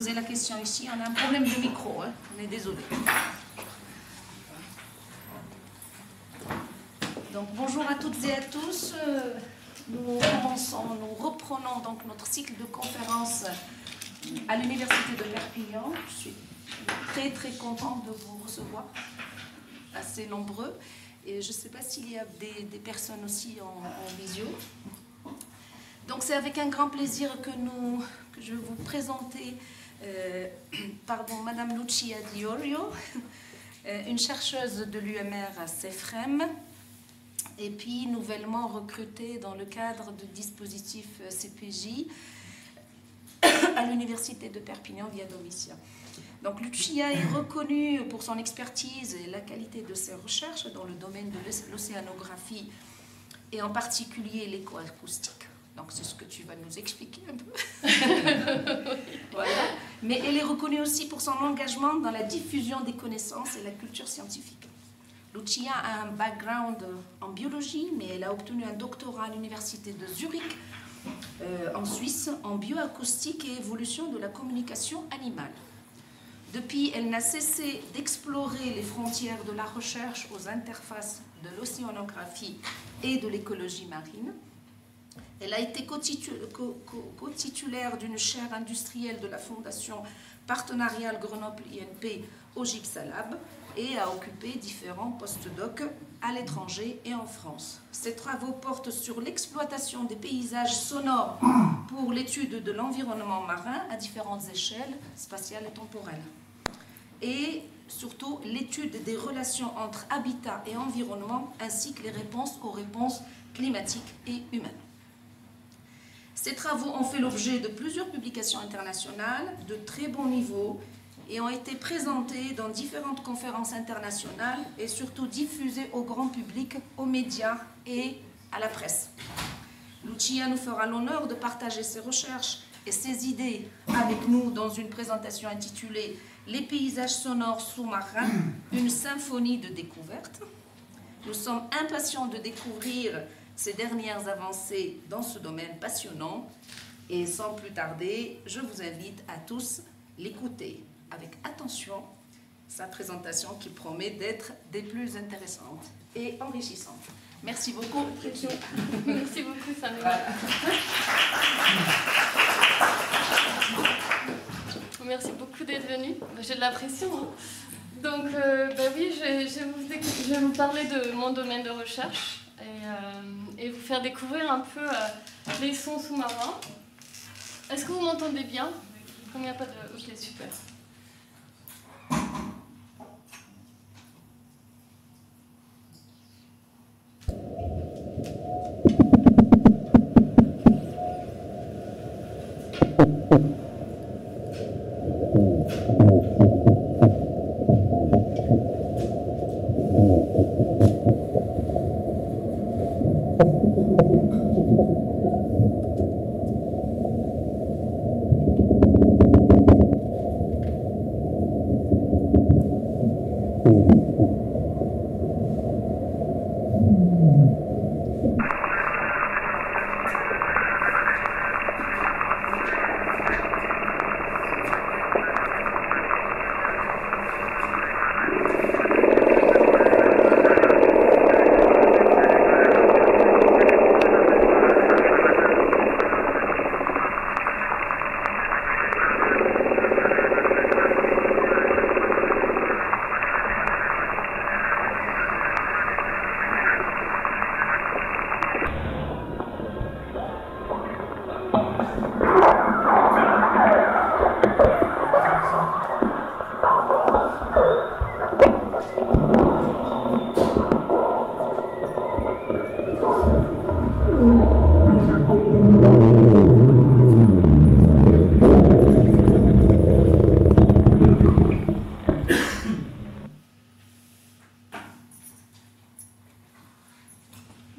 Poser la question ici, on a un problème de micro, hein. On est désolé. Donc bonjour à toutes et à tous. Nous reprenons donc notre cycle de conférences à l'Université de Perpignan. Je suis très contente de vous recevoir, assez nombreux. Et je ne sais pas s'il y a des personnes aussi en visio. Donc c'est avec un grand plaisir que je vais vous présenter Madame Lucia Diorio, une chercheuse de l'UMR à CEFREM, et puis nouvellement recrutée dans le cadre du dispositif CPJ à l'Université de Perpignan via Domitia. Donc Lucia est reconnue pour son expertise et la qualité de ses recherches dans le domaine de l'océanographie et en particulier l'écoacoustique. Donc c'est ce que tu vas nous expliquer un peu. Voilà. Mais elle est reconnue aussi pour son engagement dans la diffusion des connaissances et la culture scientifique. Lucia a un background en biologie, mais elle a obtenu un doctorat à l'université de Zurich, en Suisse, en bioacoustique et évolution de la communication animale. Depuis, elle n'a cessé d'explorer les frontières de la recherche aux interfaces de l'océanographie et de l'écologie marine. Elle a été co-titulaire d'une chaire industrielle de la Fondation partenariale Grenoble-INP au Gypsalab et a occupé différents postdocs à l'étranger et en France. Ses travaux portent sur l'exploitation des paysages sonores pour l'étude de l'environnement marin à différentes échelles spatiales et temporelles. Et surtout l'étude des relations entre habitat et environnement ainsi que les réponses aux réponses climatiques et humaines. Ces travaux ont fait l'objet de plusieurs publications internationales de très bon niveau et ont été présentés dans différentes conférences internationales et surtout diffusés au grand public, aux médias et à la presse. Lucia nous fera l'honneur de partager ses recherches et ses idées avec nous dans une présentation intitulée « Les paysages sonores sous-marins, une symphonie de découverte ». Nous sommes impatients de découvrir ces dernières avancées dans ce domaine passionnant. Et sans plus tarder, je vous invite à tous l'écouter avec attention, sa présentation qui promet d'être des plus intéressantes et enrichissantes. Merci beaucoup. Merci beaucoup, Samira. Merci beaucoup d'être venue. J'ai de la pression. Hein. Donc, oui, je vais vous parler de mon domaine de recherche et vous faire découvrir un peu les sons sous-marins. Est-ce que vous m'entendez bien? Comme il n'y a pas de... Ok, super.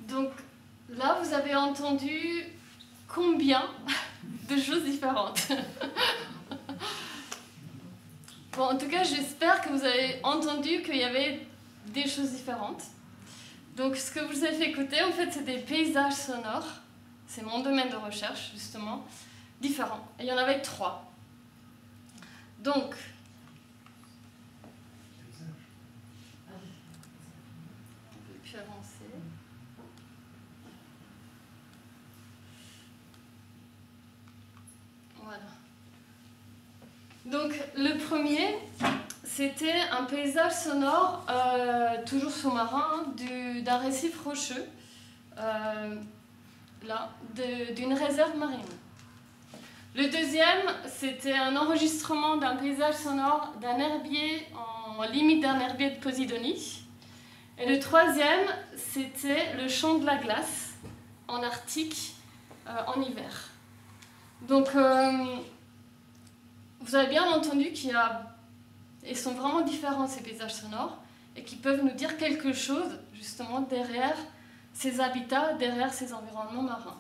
Donc là, vous avez entendu combien de choses différentes? Bon, en tout cas, j'espère que vous avez entendu qu'il y avait des choses différentes. Donc, ce que je vous ai fait écouter, en fait, c'est des paysages sonores. C'est mon domaine de recherche, justement, différents. Et il y en avait 3. Donc, on ne peut plus avancer. Voilà. Donc, le premier, c'était un paysage sonore, toujours sous-marin, d'un récif rocheux, là, d'une réserve marine. Le deuxième, c'était un enregistrement d'un paysage sonore d'un herbier en limite d'un herbier de Posidonie. Et le troisième, c'était le chant de la glace en Arctique en hiver. Donc, vous avez bien entendu ils sont vraiment différents ces paysages sonores et qui peuvent nous dire quelque chose justement derrière ces habitats, derrière ces environnements marins.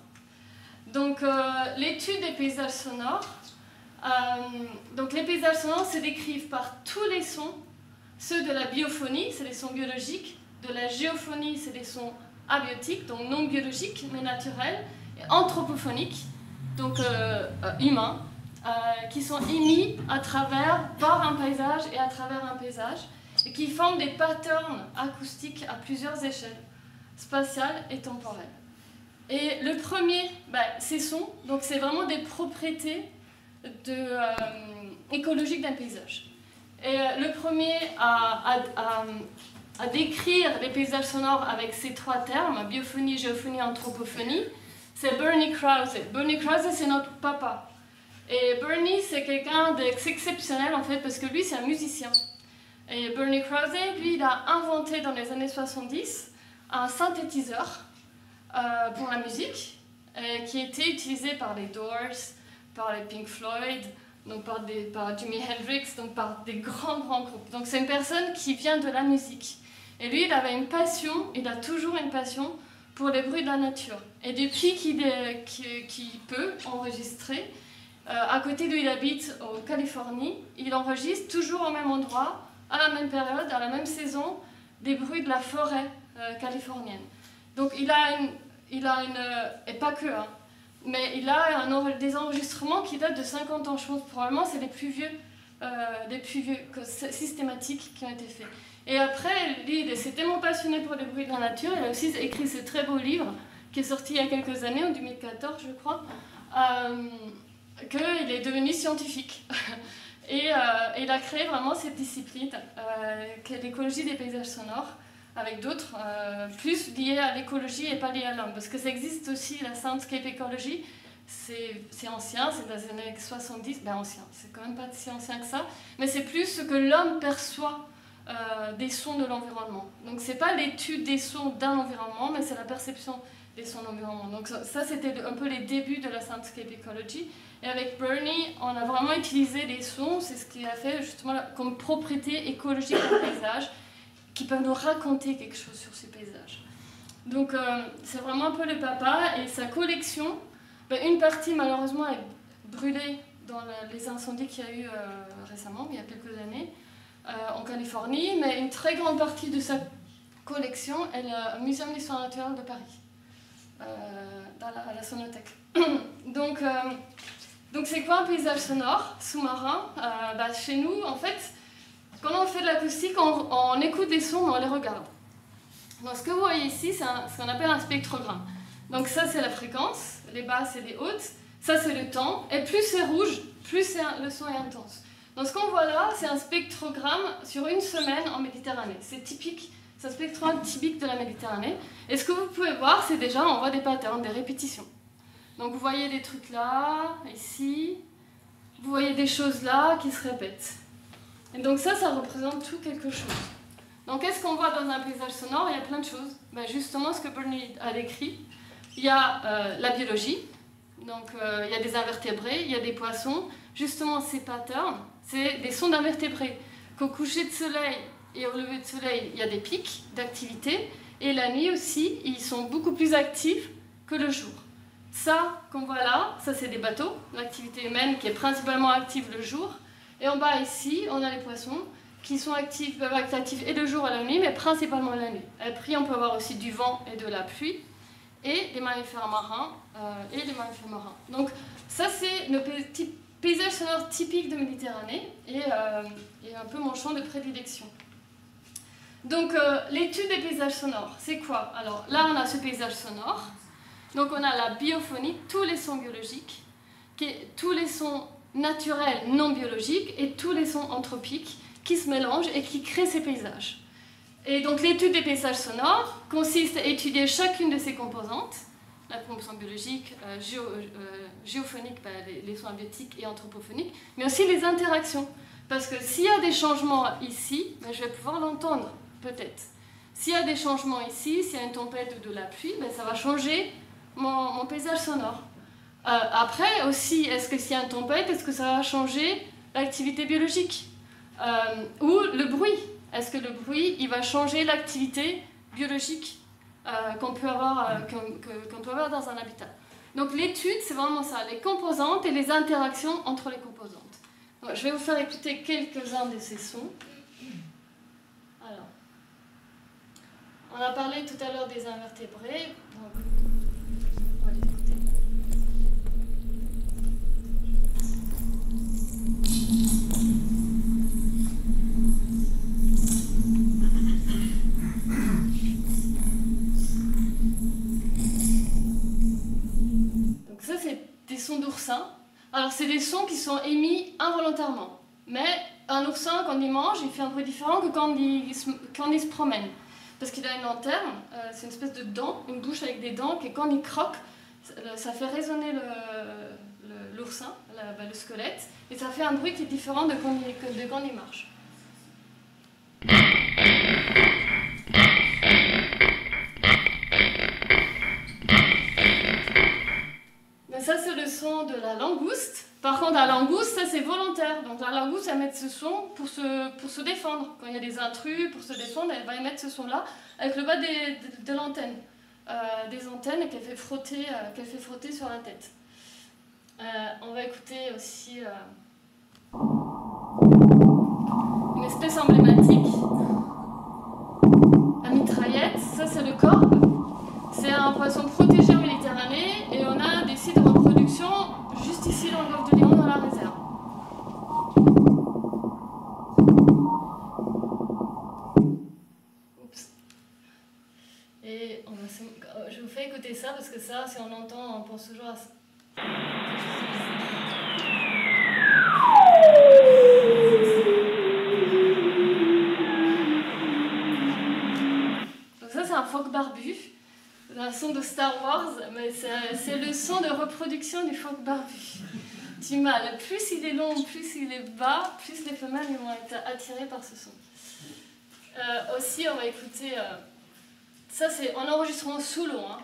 Donc, l'étude des paysages sonores. Donc, les paysages sonores se décrivent par tous les sons, ceux de la biophonie, c'est les sons biologiques, de la géophonie, c'est des sons abiotiques, donc non biologiques mais naturels, et anthropophoniques, donc humains, qui sont émis par un paysage et à travers un paysage, et qui forment des patterns acoustiques à plusieurs échelles, spatiales et temporelles. Et le premier, ces sons, donc c'est vraiment des propriétés écologiques d'un paysage. Et le premier à décrire les paysages sonores avec ces trois termes, biophonie, géophonie, anthropophonie, c'est Bernie Krause. Bernie Krause, c'est notre papa. Et Bernie, c'est quelqu'un d'exceptionnel en fait, parce que lui, c'est un musicien. Et Bernie Krause, lui, il a inventé dans les années 70 un synthétiseur pour la musique, qui était utilisé par les Doors, par les Pink Floyd, donc par Jimi Hendrix, donc par des grands groupes. Donc c'est une personne qui vient de la musique. Et lui, il avait une passion, il a toujours une passion pour les bruits de la nature. Et depuis qu'il peut enregistrer, à côté d'où il habite, en Californie, il enregistre toujours au même endroit, à la même période, à la même saison, des bruits de la forêt californienne. Donc il a et pas que, hein, mais il a des enregistrements qui datent de 50 ans, je pense, probablement c'est les plus vieux systématiques qui ont été faits. Et après, lui, il s'est tellement passionné pour les bruits de la nature, il a aussi écrit ce très beau livre, qui est sorti il y a quelques années, en 2014 je crois, qu'il est devenu scientifique. Et il a créé vraiment cette discipline, qu'est l'écologie des paysages sonores, avec d'autres, plus liés à l'écologie et pas liés à l'homme. Parce que ça existe aussi, la Soundscape Ecology, c'est ancien, c'est dans les années 70, ancien, c'est quand même pas si ancien que ça, mais c'est plus ce que l'homme perçoit des sons de l'environnement. Donc c'est pas l'étude des sons d'un environnement, mais c'est la perception des sons de l'environnement. Donc ça c'était un peu les débuts de la Soundscape Ecology. Et avec Bernie, on a vraiment utilisé les sons, c'est ce qu'il a fait justement comme propriété écologique du paysage, qui peuvent nous raconter quelque chose sur ces paysages. Donc c'est vraiment un peu le papa, et sa collection, une partie malheureusement est brûlée dans les incendies qu'il y a eu récemment, il y a quelques années, en Californie, mais une très grande partie de sa collection est au Muséum d'histoire naturelle de Paris, à la Sonothèque. Donc c'est quoi un paysage sonore sous-marin? Chez nous, en fait, quand on fait de l'acoustique, on écoute des sons, mais on les regarde. Donc ce que vous voyez ici, c'est ce qu'on appelle un spectrogramme. Donc ça, c'est la fréquence, les basses et les hautes. Ça, c'est le temps. Et plus c'est rouge, plus le son est intense. Donc ce qu'on voit là, c'est un spectrogramme sur une semaine en Méditerranée. C'est typique, c'est un spectrogramme typique de la Méditerranée. Et ce que vous pouvez voir, c'est déjà, on voit des patterns, des répétitions. Donc vous voyez des trucs là, ici. Vous voyez des choses là qui se répètent. Et donc ça représente tout quelque chose. Donc qu'est-ce qu'on voit dans un paysage sonore? Il y a plein de choses. Justement, ce que Bernie a décrit. Il y a la biologie, donc il y a des invertébrés, il y a des poissons. Justement, ces patterns, c'est des sons d'invertébrés. Qu'au coucher de soleil et au lever de soleil, il y a des pics d'activité. Et la nuit aussi, ils sont beaucoup plus actifs que le jour. Ça, qu'on voit là, ça c'est des bateaux, l'activité humaine qui est principalement active le jour. Et en bas ici, on a les poissons qui sont actifs, peuvent être actifs et le jour et la nuit, mais principalement la nuit. Après, on peut avoir aussi du vent et de la pluie, et les mammifères marins, Donc ça, c'est nos petits paysage sonore typique de Méditerranée et un peu mon champ de prédilection. Donc l'étude des paysages sonores, c'est quoi? Alors là on a ce paysage sonore, donc on a la biophonie, tous les sons biologiques, tous les sons naturels non biologiques et tous les sons anthropiques qui se mélangent et qui créent ces paysages. Et donc l'étude des paysages sonores consiste à étudier chacune de ces composantes, la composante biologique, géophonique, les sons abiotiques et anthropophoniques, mais aussi les interactions. Parce que s'il y a des changements ici, je vais pouvoir l'entendre, peut-être. S'il y a des changements ici, s'il y a une tempête ou de la pluie, ça va changer mon paysage sonore. Après aussi, est-ce que s'il y a une tempête, est-ce que ça va changer l'activité biologique? Ou le bruit? Est-ce que le bruit, il va changer l'activité biologique qu'on peut avoir dans un habitat? Donc l'étude, c'est vraiment ça, les composantes et les interactions entre les composantes. Donc, je vais vous faire écouter quelques-uns de ces sons. Alors, on a parlé tout à l'heure des invertébrés. Donc, on va les écouter. Ça, c'est des sons d'oursins. Alors, c'est des sons qui sont émis involontairement. Mais un oursin, quand il mange, il fait un bruit différent que quand il se promène. Parce qu'il a une lanterne, c'est une espèce de dent, une bouche avec des dents, et quand il croque, ça fait résonner l'oursin, le squelette, et ça fait un bruit qui est différent de quand il marche. Ça, c'est le son de la langouste. Par contre, la langouste, ça, c'est volontaire. Donc, la langouste, elle met ce son pour se défendre. Quand il y a des intrus, pour se défendre, elle va émettre ce son-là avec le bas de l'antenne. Des antennes qu'elle fait frotter sur la tête. On va écouter aussi une espèce emblématique. La mitraillette, ça, c'est le corbe. C'est un poisson protégé en Méditerranée et on a des sites de reproduction juste ici dans le golfe de Lion, dans la réserve. Oups. Et je vous fais écouter ça parce que ça, si on l'entend, on pense toujours à ça. Donc ça, c'est un phoque barbu. C'est un son de Star Wars, mais c'est le son de reproduction du phoque barbu. Du mâle. Plus il est long, plus il est bas, plus les femelles vont être attirées par ce son. Aussi, on va écouter... ça, c'est en enregistrement sous l'eau. Hein.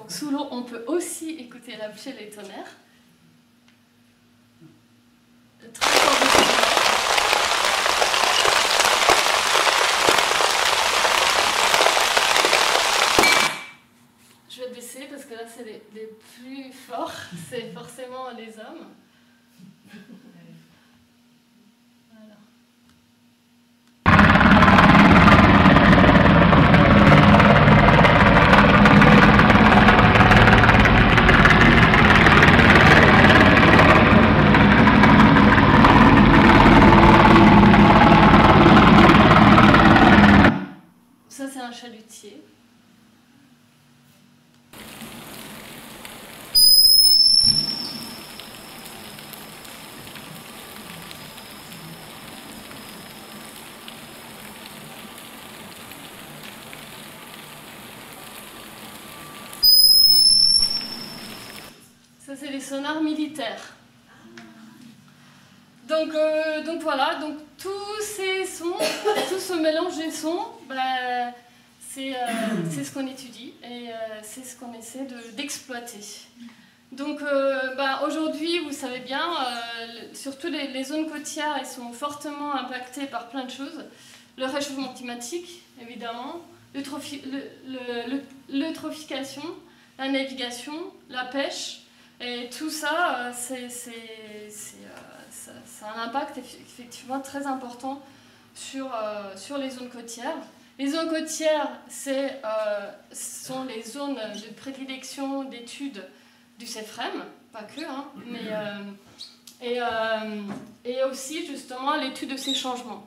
Sous l'eau, on peut aussi écouter la pchelle et tonnerre. Je vais baisser parce que là, c'est les plus forts. C'est forcément les hommes. Ça, c'est un chalutier. Ça, c'est les sonars militaires. Donc voilà, donc tous ces sons, tout ce mélange des sons, c'est ce qu'on étudie et c'est ce qu'on essaie d'exploiter. Donc aujourd'hui, vous savez bien, surtout les zones côtières, elles sont fortement impactées par plein de choses. Le réchauffement climatique, évidemment, l'eutrophication, la navigation, la pêche, Et tout ça, ça a un impact effectivement très important sur les zones côtières. Les zones côtières, sont les zones de prédilection d'études du CEFREM, pas que, hein, et aussi justement l'étude de ces changements.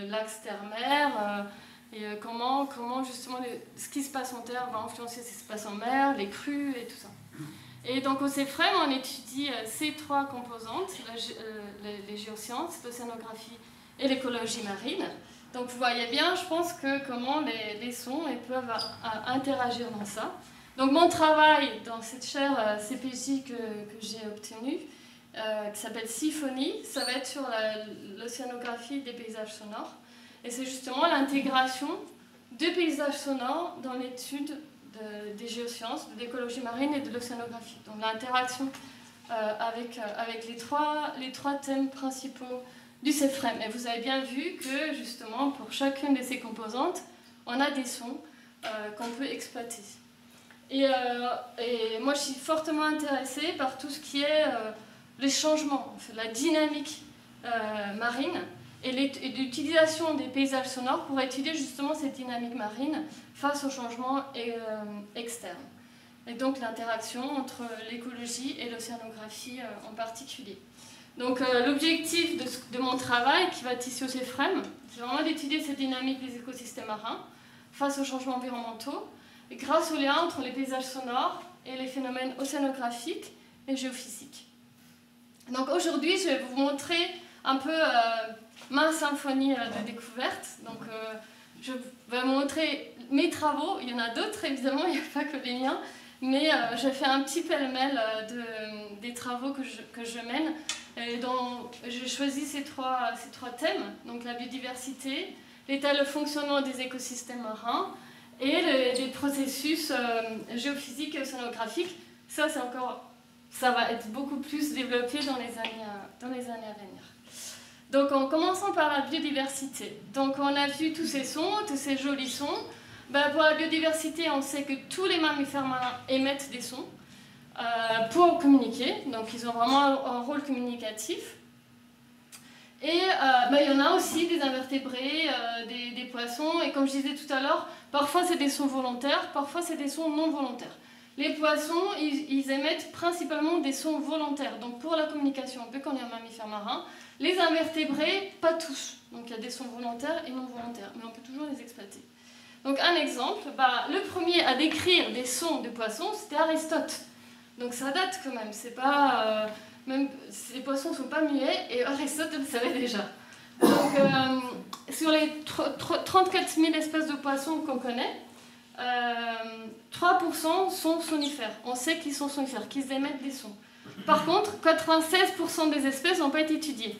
L'axe terre-mer, et comment justement ce qui se passe en terre va influencer ce qui se passe en mer, les crues et tout ça. Et donc au CEFREM, on étudie ces trois composantes, les géosciences, l'océanographie et l'écologie marine. Donc vous voyez bien, je pense, comment les sons peuvent interagir dans ça. Donc mon travail dans cette chaire CPJ que j'ai obtenue, qui s'appelle Symphonie, ça va être sur l'océanographie des paysages sonores. Et c'est justement l'intégration de paysages sonores dans l'étude des géosciences, de l'écologie marine et de l'océanographie. Donc l'interaction avec les trois thèmes principaux du CEFREM. Et vous avez bien vu que justement pour chacune de ces composantes, on a des sons qu'on peut exploiter. Et moi je suis fortement intéressée par tout ce qui est les changements, en fait, la dynamique marine et l'utilisation des paysages sonores pour étudier justement cette dynamique marine face aux changements externes. Et donc l'interaction entre l'écologie et l'océanographie en particulier. Donc l'objectif de mon travail, qui va être ici au CEFREM, c'est vraiment d'étudier cette dynamique des écosystèmes marins face aux changements environnementaux, et grâce au lien entre les paysages sonores et les phénomènes océanographiques et géophysiques. Donc aujourd'hui, je vais vous montrer un peu ma symphonie de découverte. Donc je vais vous montrer mes travaux. Il y en a d'autres, évidemment, il n'y a pas que les miens. Mais je fais un petit pêle-mêle des travaux que je mène. Et dont j'ai choisi ces trois thèmes. Donc la biodiversité, l'état et le fonctionnement des écosystèmes marins et les processus géophysiques et océanographiques. Ça va être beaucoup plus développé dans les années à venir. Donc en commençant par la biodiversité. Donc on a vu tous ces sons, tous ces jolis sons. Pour la biodiversité, on sait que tous les mammifères marins émettent des sons pour communiquer. Donc ils ont vraiment un rôle communicatif. Et il y en a aussi des invertébrés, des poissons. Et comme je disais tout à l'heure, parfois c'est des sons volontaires, parfois c'est des sons non volontaires. Les poissons, ils émettent principalement des sons volontaires. Donc pour la communication, on peut qu'on est un mammifère marin. Les invertébrés, pas tous. Donc il y a des sons volontaires et non volontaires. Mais on peut toujours les exploiter. Donc un exemple, le premier à décrire des sons de poissons, c'était Aristote. Donc ça date quand même. C'est pas, même les poissons ne sont pas muets et Aristote le savait déjà. Donc sur les 34 000 espèces de poissons qu'on connaît, 3% sont sonifères. On sait qu'ils sont sonifères, qu'ils émettent des sons. Par contre, 96% des espèces n'ont pas été étudiées.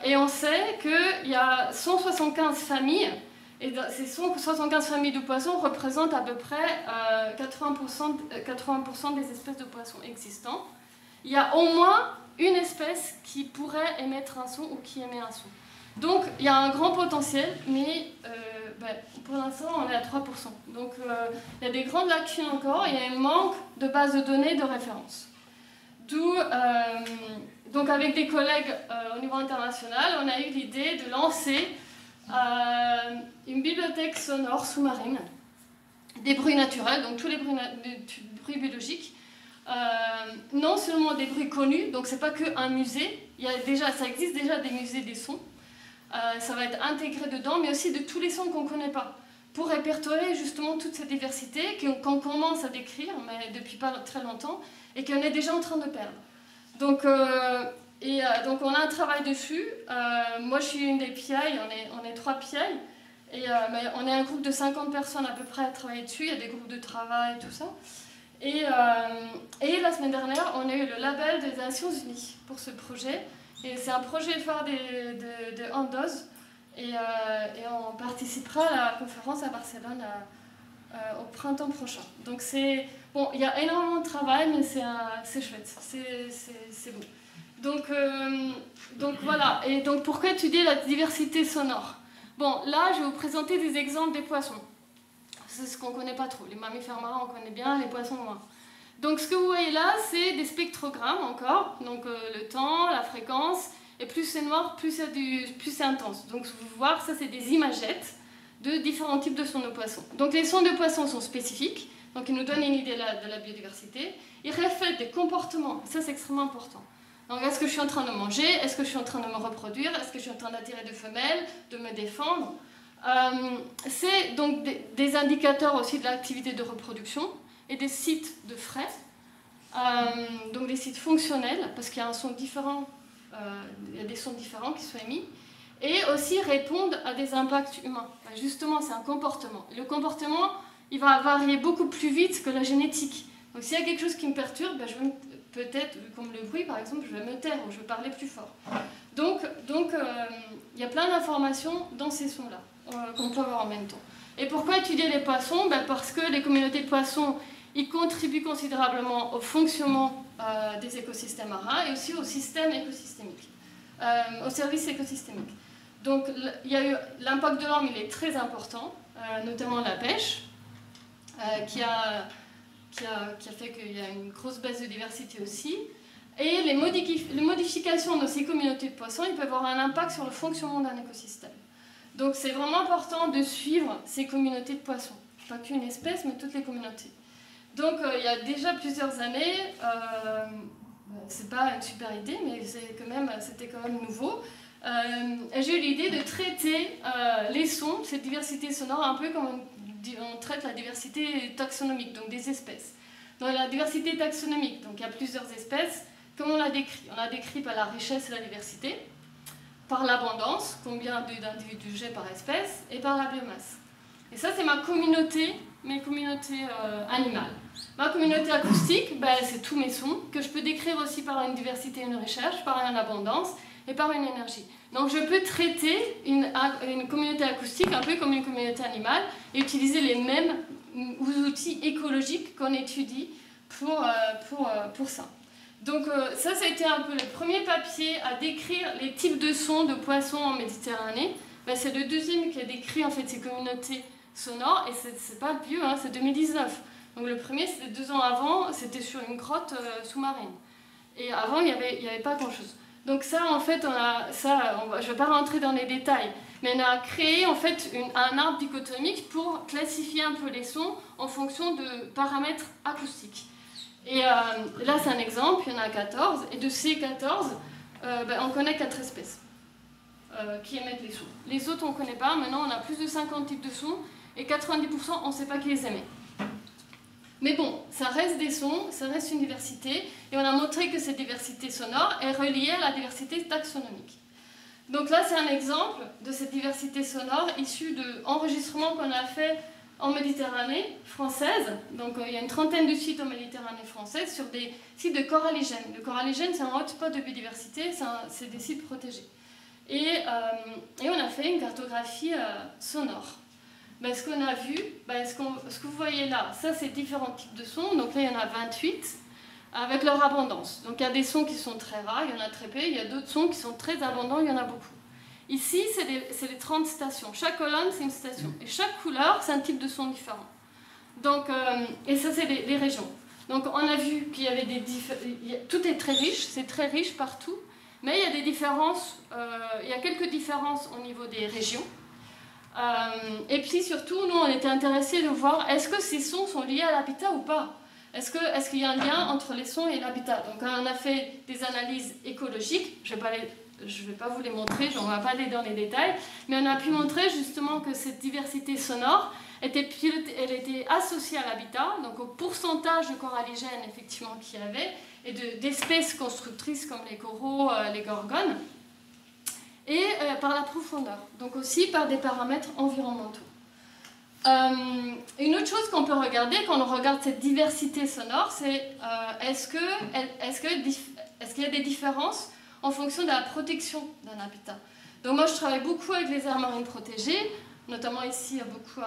Et on sait qu'il y a 175 familles, et ces 175 familles de poissons représentent à peu près 80% des espèces de poissons existants. Il y a au moins une espèce qui pourrait émettre un son ou qui émet un son. Donc il y a un grand potentiel, mais pour l'instant on est à 3%. Donc il y a des grandes lacunes encore, il y a un manque de bases de données de référence. D'où, donc avec des collègues au niveau international, on a eu l'idée de lancer une bibliothèque sonore sous-marine, des bruits naturels, donc tous les bruits biologiques, non seulement des bruits connus, donc c'est pas qu'un musée, ça existe déjà des musées des sons, ça va être intégré dedans, mais aussi de tous les sons qu'on ne connaît pas, pour répertorier justement toute cette diversité qu'on commence à décrire, mais depuis pas très longtemps, et qu'on est déjà en train de perdre. Donc on a un travail dessus. Moi je suis une des PI, on est 3 PI, et on est un groupe de 50 personnes à peu près à travailler dessus, il y a des groupes de travail, tout ça. Et la semaine dernière, on a eu le label des Nations Unies pour ce projet. Et c'est un projet phare de Andos. Et on participera à la conférence à Barcelone au printemps prochain. Donc bon, il y a énormément de travail, mais c'est chouette, c'est beau. Donc voilà. Et donc pourquoi étudier la diversité sonore? Bon, là, je vais vous présenter des exemples des poissons. C'est ce qu'on ne connaît pas trop. Les mammifères marins, on connaît bien, les poissons moins. Donc ce que vous voyez là, c'est des spectrogrammes encore, donc le temps, la fréquence, et plus c'est noir, plus c'est intense. Donc vous voir, ça c'est des imagettes de différents types de sons de poissons. Donc les sons de poissons sont spécifiques, donc ils nous donnent une idée de la biodiversité. Ils reflètent des comportements, ça c'est extrêmement important. Donc est-ce que je suis en train de manger? Est-ce que je suis en train de me reproduire? Est-ce que je suis en train d'attirer de femelles, de me défendre? C'est donc des indicateurs aussi de l'activité de reproduction et des sites de frais, donc des sites fonctionnels, parce qu'il y a un son différent, il y a des sons différents qui sont émis, et aussi répondent à des impacts humains. Justement, c'est un comportement. Le comportement, il va varier beaucoup plus vite que la génétique. Donc s'il y a quelque chose qui me perturbe, je vais peut-être, comme le bruit par exemple, je vais me taire ou je vais parler plus fort. Donc il y a plein d'informations dans ces sons-là qu'on peut avoir en même temps. Et pourquoi étudier les poissons? Parce que les communautés de poissons, ils contribuent considérablement au fonctionnement des écosystèmes marins et aussi au système écosystémique, au service écosystémique. Donc il y a eu l'impact de l'homme, il est très important, notamment la pêche, qui a fait qu'il y a une grosse baisse de diversité aussi. Et les modifications de ces communautés de poissons, ils peuvent avoir un impact sur le fonctionnement d'un écosystème. Donc c'est vraiment important de suivre ces communautés de poissons. Pas qu'une espèce, mais toutes les communautés. Donc il y a déjà plusieurs années, c'est pas une super idée, mais c'était quand même nouveau, j'ai eu l'idée de traiter les sons, cette diversité sonore, un peu comme on traite la diversité taxonomique, donc des espèces. Dans la diversité taxonomique, donc il y a plusieurs espèces, comment on la décrit? On la décrit par la richesse et la diversité, par l'abondance, combien d'individus j'ai par espèce, et par la biomasse. Et ça, c'est mes communautés animales. Ma communauté acoustique, c'est tous mes sons, que je peux décrire aussi par une diversité et une recherche, par une abondance et par une énergie. Donc je peux traiter une communauté acoustique un peu comme une communauté animale et utiliser les mêmes outils écologiques qu'on étudie pour ça. Donc ça a été un peu le premier papier à décrire les types de sons de poissons en Méditerranée. C'est le deuxième qui a décrit en fait ces communautés sonores et c'est pas vieux, c'est 2019. Donc le premier, c'était 2 ans avant, c'était sur une grotte sous-marine. Et avant, il n'y avait pas grand-chose. Donc ça, en fait, je ne vais pas rentrer dans les détails, mais on a créé en fait un arbre dichotomique pour classifier un peu les sons en fonction de paramètres acoustiques. Et là, c'est un exemple, il y en a 14, et de ces 14, on connaît 4 espèces qui émettent les sons. Les autres, on ne connaît pas. Maintenant, on a plus de 50 types de sons, et 90%, on ne sait pas qui les émet. Mais bon, ça reste des sons, ça reste une diversité, et on a montré que cette diversité sonore est reliée à la diversité taxonomique. Donc là, c'est un exemple de cette diversité sonore issue d'enregistrements qu'on a fait en Méditerranée française. Donc il y a une trentaine de sites en Méditerranée française sur des sites de coralligènes. Le coralligène, c'est un hotspot de biodiversité, c'est des sites protégés. Et on a fait une cartographie sonore. Ce qu'on a vu, ce que vous voyez là, ça c'est différents types de sons. Donc là il y en a 28 avec leur abondance. Donc il y a des sons qui sont très rares, il y en a très peu, il y a d'autres sons qui sont très abondants, il y en a beaucoup. Ici c'est les 30 stations. Chaque colonne c'est une station et chaque couleur c'est un type de son différent. Donc, et ça c'est les régions. Donc on a vu qu'il y avait tout est très riche, c'est très riche partout, mais il y a des différences, il y a quelques différences au niveau des régions. Et puis surtout, nous on était intéressés de voir est-ce que ces sons sont liés à l'habitat ou pas. Est-ce qu'il y a un lien entre les sons et l'habitat? Donc on a fait des analyses écologiques, je ne vais pas vous les montrer, on ne va pas aller dans les détails, mais on a pu montrer justement que cette diversité sonore elle était associée à l'habitat, donc au pourcentage de coralligènes effectivement qu'il y avait, et d'espèces constructrices comme les coraux, les gorgones, et par la profondeur, donc aussi par des paramètres environnementaux. Une autre chose qu'on peut regarder quand on regarde cette diversité sonore, c'est est-ce qu'il y a des différences en fonction de la protection d'un habitat. Donc moi je travaille beaucoup avec les aires marines protégées, notamment ici beaucoup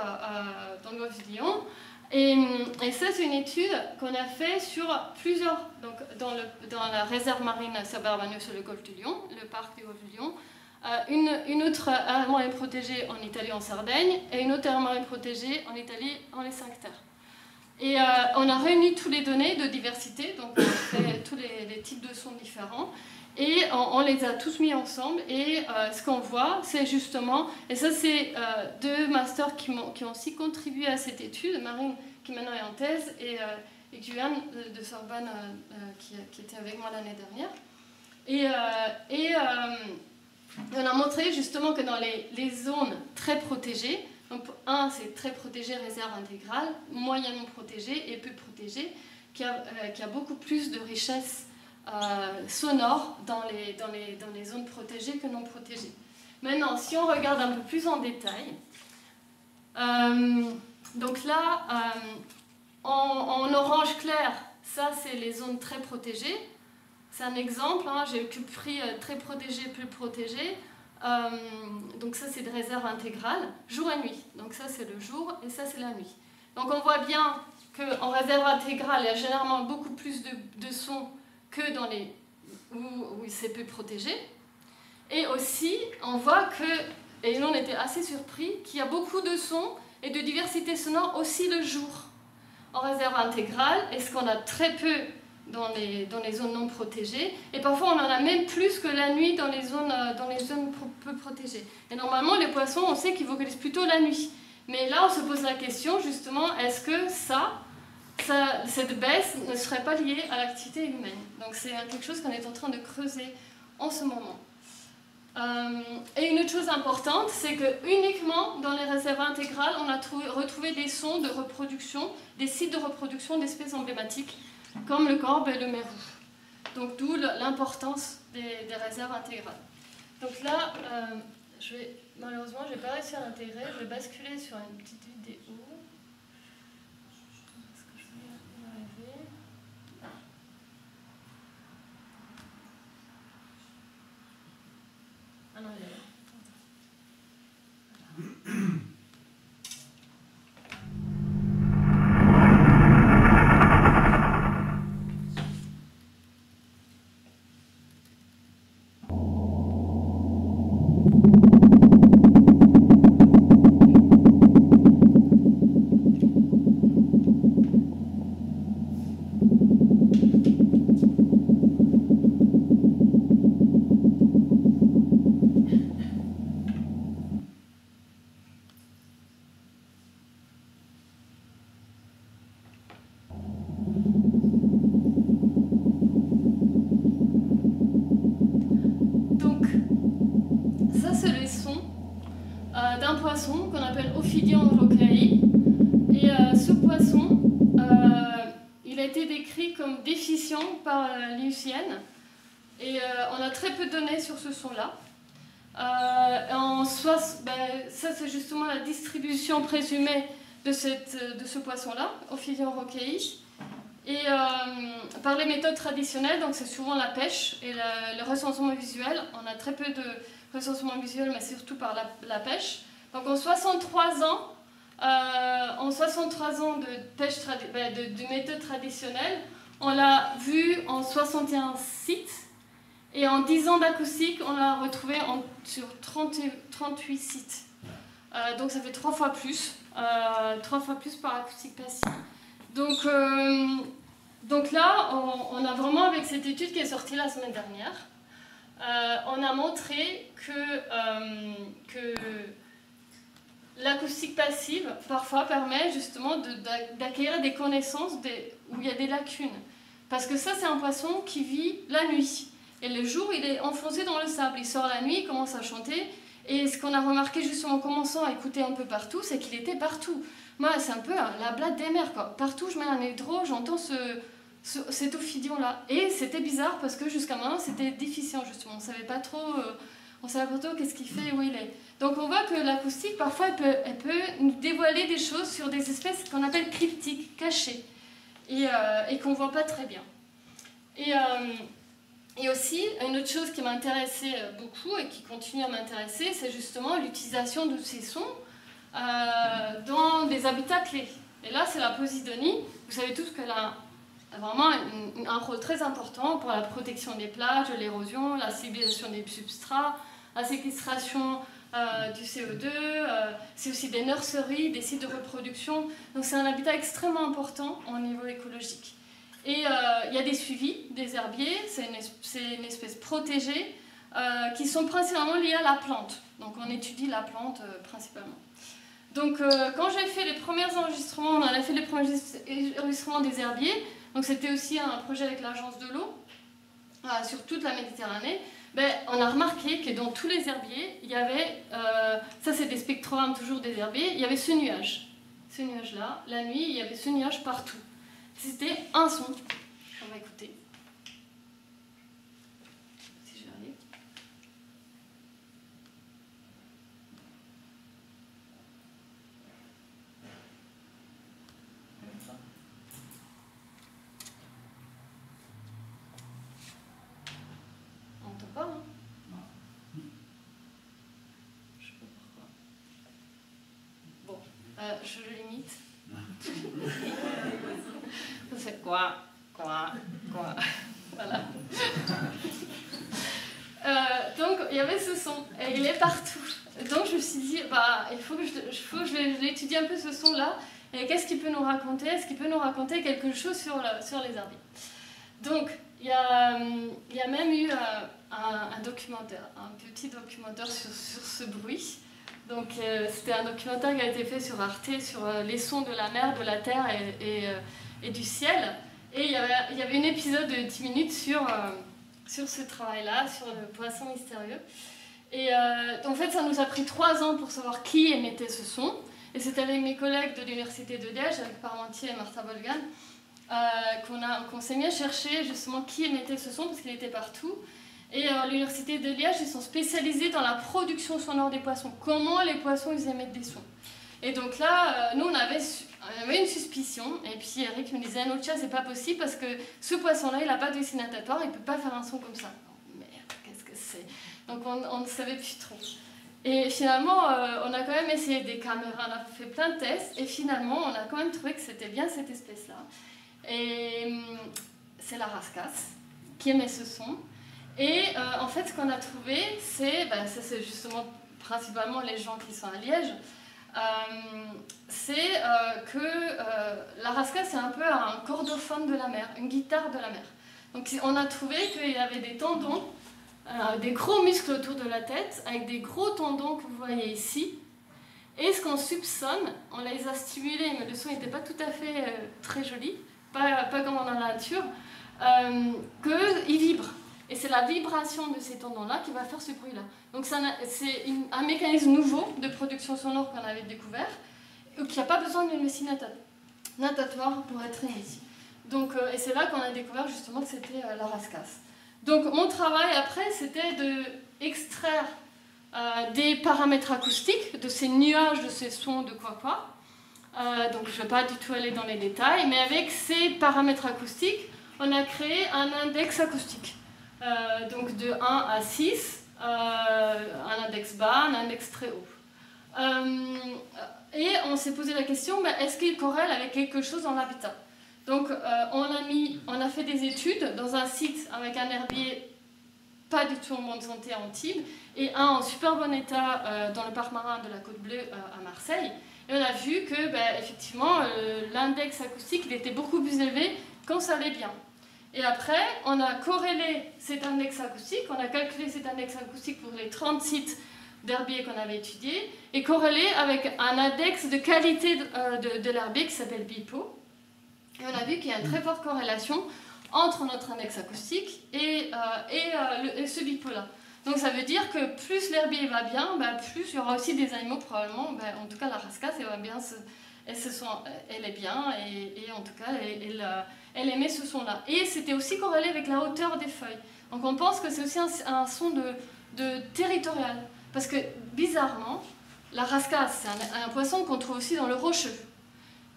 dans le golfe du Lion, et ça c'est une étude qu'on a fait sur plusieurs, donc dans la réserve marine Sabarbanio sur le golfe du Lion, le parc du golfe du Lion, une autre aire marine protégée en Italie en Sardaigne et une autre aire marine protégée en Italie en les Cinq Terres. Et on a réuni toutes les données de diversité, donc on a fait tous les types de sons différents, et on les a tous mis ensemble, et ce qu'on voit, c'est justement, et ça c'est deux masters qui ont aussi contribué à cette étude, Marine qui maintenant est en thèse, et Juan de Sorbonne qui était avec moi l'année dernière. Et on a montré justement que dans les zones très protégées, donc un c'est très protégé, réserve intégrale, moyennement protégé et peu protégé, qui a beaucoup plus de richesse sonore dans les zones protégées que non protégées. Maintenant, si on regarde un peu plus en détail, donc là, en orange clair, ça c'est les zones très protégées. C'est un exemple, hein, j'ai pris très protégé, peu protégé. Donc ça c'est de réserve intégrale, jour et nuit. Donc ça c'est le jour et ça c'est la nuit. Donc on voit bien qu'en réserve intégrale, il y a généralement beaucoup plus de sons que dans les où c'est peu protégé. Et aussi, on voit que, et nous on était assez surpris, qu'il y a beaucoup de sons et de diversité sonore aussi le jour. En réserve intégrale, et ce qu'on a très peu dans les zones non protégées, et parfois on en a même plus que la nuit dans les zones peu protégées. Et normalement, les poissons, on sait qu'ils vocalisent plutôt la nuit. Mais là, on se pose la question, justement, est-ce que cette baisse ne serait pas liée à l'activité humaine? Donc c'est quelque chose qu'on est en train de creuser en ce moment. Et une autre chose importante, c'est que uniquement dans les réserves intégrales, on a retrouvé des sons de reproduction, des sites de reproduction d'espèces emblématiques, comme le corbe et le mérou. Donc d'où l'importance des réserves intégrales. Donc là, malheureusement, je ne vais pas réussir à l'intégrer, je vais basculer sur une petite vidéo. Est-ce que je vais y arriver? Ah non, il est là. D'un poisson qu'on appelle Ophidion rockeyi. Et ce poisson, il a été décrit comme déficient par l'IUCN. Et on a très peu de données sur ce son-là. Ça, c'est justement la distribution présumée de ce poisson-là, Ophidion rockeyi. Et par les méthodes traditionnelles, donc c'est souvent la pêche et le recensement visuel. On a très peu de recensement visuel, mais surtout par la pêche. Donc en 63 ans de pêche de méthode traditionnelle, on l'a vu en 61 sites. Et en 10 ans d'acoustique, on l'a retrouvé sur 38 sites. Donc ça fait 3 fois plus par acoustique passive. Donc là, on a vraiment, avec cette étude qui est sortie la semaine dernière, on a montré que l'acoustique passive, parfois, permet justement d'acquérir des connaissances où il y a des lacunes. Parce que ça, c'est un poisson qui vit la nuit. Et le jour, il est enfoncé dans le sable. Il sort la nuit, il commence à chanter. Et ce qu'on a remarqué justement en commençant à écouter un peu partout, c'est qu'il était partout. Moi, c'est un peu la blague des mers, quoi. Partout, je mets un hydro, j'entends cet ophidion-là. Et c'était bizarre parce que jusqu'à maintenant, c'était déficient, justement. On ne savait pas trop qu'est-ce qu'il fait, où il est. Donc on voit que l'acoustique, parfois, elle peut nous dévoiler des choses sur des espèces qu'on appelle cryptiques, cachées, et qu'on ne voit pas très bien. Et aussi, une autre chose qui m'intéressait beaucoup et qui continue à m'intéresser, c'est justement l'utilisation de ces sons dans des habitats clés. Et là, c'est la Posidonie. Vous savez tous qu'elle a vraiment un rôle très important pour la protection des plages, l'érosion, la civilisation des substrats, la séquestration du CO2, c'est aussi des nurseries, des sites de reproduction. Donc c'est un habitat extrêmement important au niveau écologique. Et il y a des suivis des herbiers, c'est une espèce protégée qui sont principalement liées à la plante. Donc on étudie la plante principalement. Donc quand j'ai fait les premiers enregistrements, on a fait les premiers enregistrements des herbiers, donc c'était aussi un projet avec l'agence de l'eau sur toute la Méditerranée. Ben, on a remarqué que dans tous les herbiers, il y avait, ça c'est des spectrogrammes toujours des herbiers, il y avait ce nuage-là, la nuit, il y avait ce nuage partout. C'était un son, on va écouter. Si j'y arrive. On n'entend pas, hein? Je sais pas pourquoi. Bon, je le limite. Ça fait quoi. Voilà. Donc il y avait ce son, et il est partout. Donc je me suis dit, bah, il faut que je vais étudier un peu ce son-là, et qu'est-ce qu'il peut nous raconter? Est-ce qu'il peut nous raconter quelque chose sur les herbiers? Donc il y a même eu un documentaire, un petit documentaire sur ce bruit. Donc c'était un documentaire qui a été fait sur Arte, sur les sons de la mer, de la terre et du ciel. Et il y avait un épisode de 10 minutes sur ce travail-là, sur le poisson mystérieux. Et en fait, ça nous a pris 3 ans pour savoir qui émettait ce son. Et c'est avec mes collègues de l'Université de Liège, avec Parmentier et Martha Bolgan, qu'on s'est mis à chercher justement qui émettait ce son, parce qu'il était partout. Et à l'Université de Liège, ils sont spécialisés dans la production sonore des poissons. Comment les poissons ils émettent des sons. Et donc là, nous, on avait une suspicion. Et puis Eric me disait, non, c'est pas possible parce que ce poisson-là, il n'a pas de vessie natatoire, il ne peut pas faire un son comme ça. Oh, merde, qu'est-ce que c'est? Donc on ne savait plus trop. Et finalement, on a quand même essayé des caméras, on a fait plein de tests. Et finalement, on a quand même trouvé que c'était bien cette espèce-là. Et c'est la rascasse qui émet ce son. Et en fait, ce qu'on a trouvé, c'est justement principalement les gens qui sont à Liège, c'est que la rascasse, c'est un peu un cordophone de la mer, une guitare de la mer. Donc on a trouvé qu'il y avait des tendons, des gros muscles autour de la tête, avec des gros tendons que vous voyez ici. Et ce qu'on soupçonne, on les a stimulés, mais le son n'était pas tout à fait très joli, pas comme dans la nature, qu'ils vibrent. Et c'est la vibration de ces tendons-là qui va faire ce bruit-là. Donc c'est un mécanisme nouveau de production sonore qu'on avait découvert, qui n'a pas besoin d'une vessie natatoire pour être émis. Donc, et c'est là qu'on a découvert justement que c'était la rascasse. Donc mon travail après, c'était d'extraire des paramètres acoustiques de ces nuages, de ces sons de quoi. Donc je ne vais pas du tout aller dans les détails, mais avec ces paramètres acoustiques, on a créé un index acoustique. Donc de 1 à 6, un index bas, un index très haut. Et on s'est posé la question, est-ce qu'il corrèle avec quelque chose dans l'habitat? Donc on a fait des études dans un site avec un herbier pas du tout en bonne santé à Antibes et un en super bon état dans le parc marin de la Côte Bleue à Marseille. Et on a vu que effectivement l'index acoustique il était beaucoup plus élevé quand ça allait bien. Et après, on a corrélé cet index acoustique, on a calculé cet index acoustique pour les 30 sites d'herbiers qu'on avait étudiés, et corrélé avec un index de qualité de l'herbier qui s'appelle BIPO. Et on a vu qu'il y a une très forte corrélation entre notre index acoustique et ce BIPO-là. Donc ça veut dire que plus l'herbier va bien, plus il y aura aussi des animaux probablement, en tout cas la rascasse, elle va bien elle est bien, et en tout cas elle émet ce son-là. Et c'était aussi corrélé avec la hauteur des feuilles. Donc on pense que c'est aussi un son de territorial. Parce que bizarrement, la rascasse, c'est un poisson qu'on trouve aussi dans le rocheux.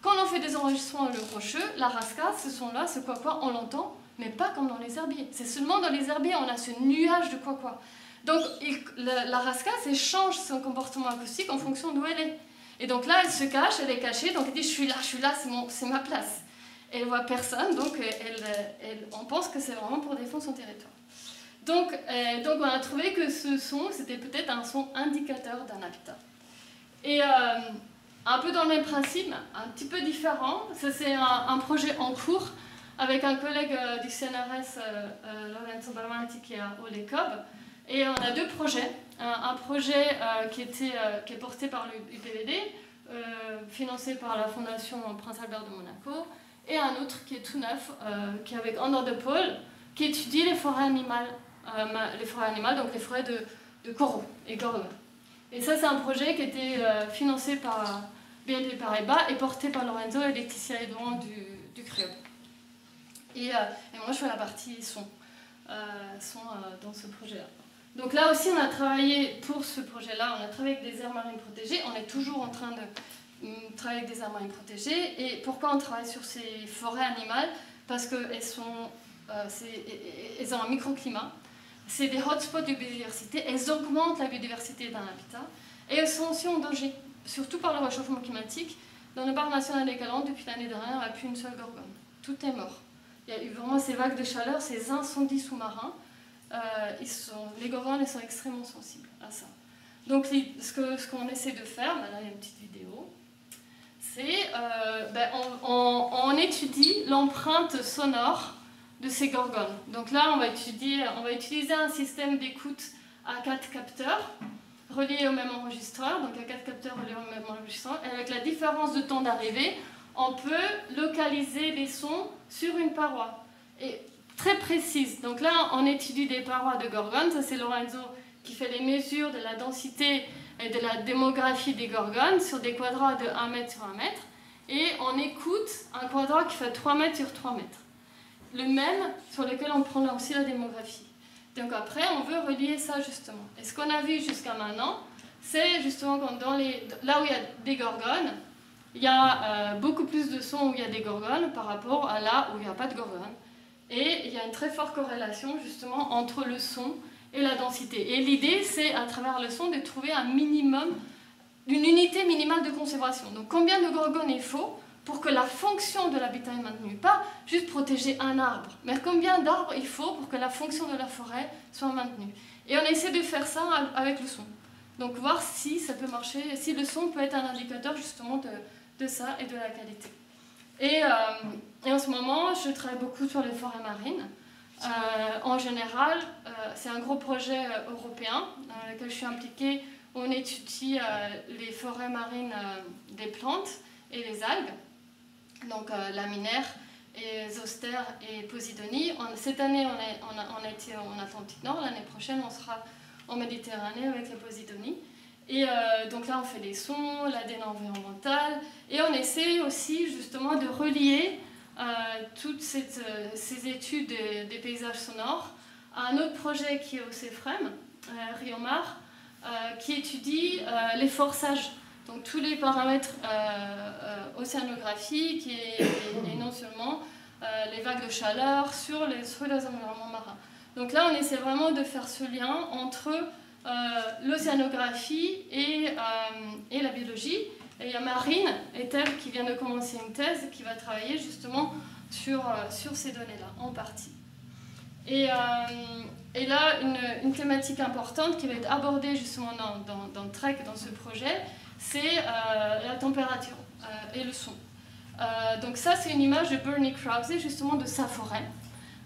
Quand on fait des enregistrements dans le rocheux, la rascasse, ce son-là, ce quoi, on l'entend, mais pas comme dans les herbiers. C'est seulement dans les herbiers, on a ce nuage de quoi. Donc la rascasse, elle change son comportement acoustique en fonction d'où elle est. Et donc là, elle se cache, elle est cachée, donc elle dit « je suis là, c'est ma place ». Elle voit personne, donc on pense que c'est vraiment pour défendre son territoire. Donc on a trouvé que ce son, c'était peut-être un son indicateur d'un habitat. Et un peu dans le même principe, un petit peu différent, ça c'est un projet en cours avec un collègue du CNRS, Lorenzo Baramanti, qui est au LECOB. Et on a deux projets. Un projet qui est porté par l'UPVD, financé par la Fondation Prince Albert de Monaco, et un autre qui est tout neuf, qui est avec Andor de Paul, qui étudie les forêts animales, donc les forêts de coraux et gorgones. Et ça, c'est un projet qui a été financé par BNP Paribas et porté par Lorenzo et Laetitia Edouan du CREOB. Et moi, je fais la partie son dans ce projet-là. Donc là aussi, on a travaillé pour ce projet-là, on a travaillé avec des aires marines protégées. On est toujours en train de travailler avec des aires marines protégées. Et pourquoi on travaille sur ces forêts animales? Parce qu'elles ont un microclimat. C'est des hotspots de biodiversité. Elles augmentent la biodiversité d'un habitat. Et elles sont aussi en danger, surtout par le réchauffement climatique. Dans le parc national des Calanques, depuis l'année dernière, il n'y a plus une seule gorgone. Tout est mort. Il y a eu vraiment ces vagues de chaleur, ces incendies sous-marins. Les gorgones sont extrêmement sensibles à ça. Donc ce qu'on essaie de faire, là il y a une petite vidéo, c'est on étudie l'empreinte sonore de ces gorgones. Donc là on va utiliser un système d'écoute à 4 capteurs reliés au même enregistreur, donc à 4 capteurs reliés au même enregistreur, et avec la différence de temps d'arrivée, on peut localiser les sons sur une paroi. Et très précise. Donc là, on étudie des parois de gorgones. Ça, c'est Lorenzo qui fait les mesures de la densité et de la démographie des gorgones sur des quadrats de 1 mètre sur 1 mètre. Et on écoute un quadrat qui fait 3 mètres sur 3 mètres. Le même sur lequel on prend là aussi la démographie. Donc après, on veut relier ça justement. Et ce qu'on a vu jusqu'à maintenant, c'est justement quand là où il y a des gorgones, il y a beaucoup plus de sons où il y a des gorgones par rapport à là où il n'y a pas de gorgones. Et il y a une très forte corrélation justement entre le son et la densité. Et l'idée, c'est à travers le son de trouver un minimum, une unité minimale de conservation. Donc combien de gorgones il faut pour que la fonction de l'habitat est maintenue? Pas juste protéger un arbre, mais combien d'arbres il faut pour que la fonction de la forêt soit maintenue. Et on essaie de faire ça avec le son. Donc voir si ça peut marcher, si le son peut être un indicateur justement de ça et de la qualité. Et en ce moment, je travaille beaucoup sur les forêts marines. En général, c'est un gros projet européen dans lequel je suis impliquée. On étudie les forêts marines des plantes et les algues, donc laminaires, et zoster et posidonie. Cette année, on a été en Atlantique Nord. L'année prochaine, on sera en Méditerranée avec les posidonies. Et donc là, on fait des sons, l'ADN environnemental, et on essaie aussi justement de relier toutes ces études des paysages sonores à un autre projet qui est au CEFREM, Riomar, qui étudie les forçages, donc tous les paramètres océanographiques et non seulement les vagues de chaleur sur les environnements marins. Donc là, on essaie vraiment de faire ce lien entre l'océanographie et la biologie. Et il y a Marine Ethel qui vient de commencer une thèse qui va travailler justement sur ces données-là, en partie. Et là, une thématique importante qui va être abordée justement dans TREC, dans ce projet, c'est la température et le son. Donc ça, c'est une image de Bernie Krause, justement de sa forêt,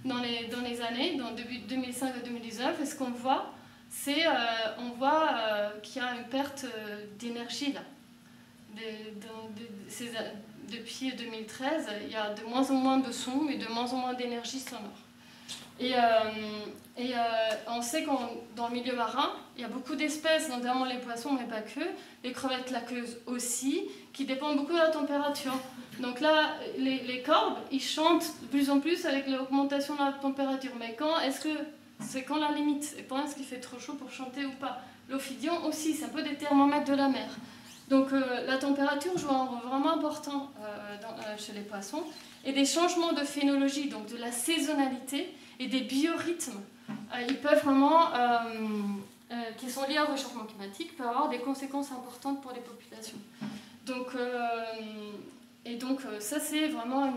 dans les années, début 2005 à 2019. Et ce qu'on voit, c'est on voit qu'il y a une perte d'énergie là. Depuis 2013, il y a de moins en moins de sons et de moins en moins d'énergie sonore. Et on sait que dans le milieu marin, il y a beaucoup d'espèces, notamment les poissons, mais pas que, les crevettes laqueuses aussi, qui dépendent beaucoup de la température. Donc là, les corbes, ils chantent de plus en plus avec l'augmentation de la température. Mais c'est quand la limite? Et quand est-ce qu'il fait trop chaud pour chanter ou pas? L'ophidion aussi, c'est un peu des thermomètres de la mer. Donc la température joue un rôle vraiment important chez les poissons. Et des changements de phénologie, donc de la saisonnalité et des biorhythmes, ils peuvent vraiment, qui sont liés au réchauffement climatique, peuvent avoir des conséquences importantes pour les populations. Donc, ça, c'est vraiment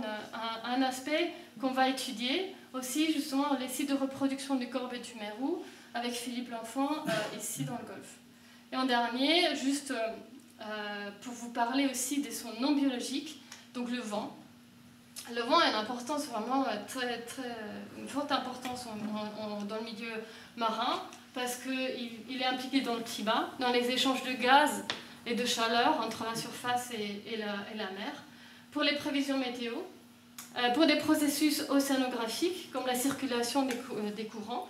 un aspect qu'on va étudier aussi justement les sites de reproduction du Corbet-Tumerou avec Philippe L'Enfant ici dans le Golfe. Et en dernier, juste pour vous parler aussi des sons non biologiques, donc le vent. Le vent a une importance vraiment une forte importance dans le milieu marin parce qu'il est impliqué dans le climat, dans les échanges de gaz et de chaleur entre la surface et la mer, pour les prévisions météo, pour des processus océanographiques comme la circulation des courants,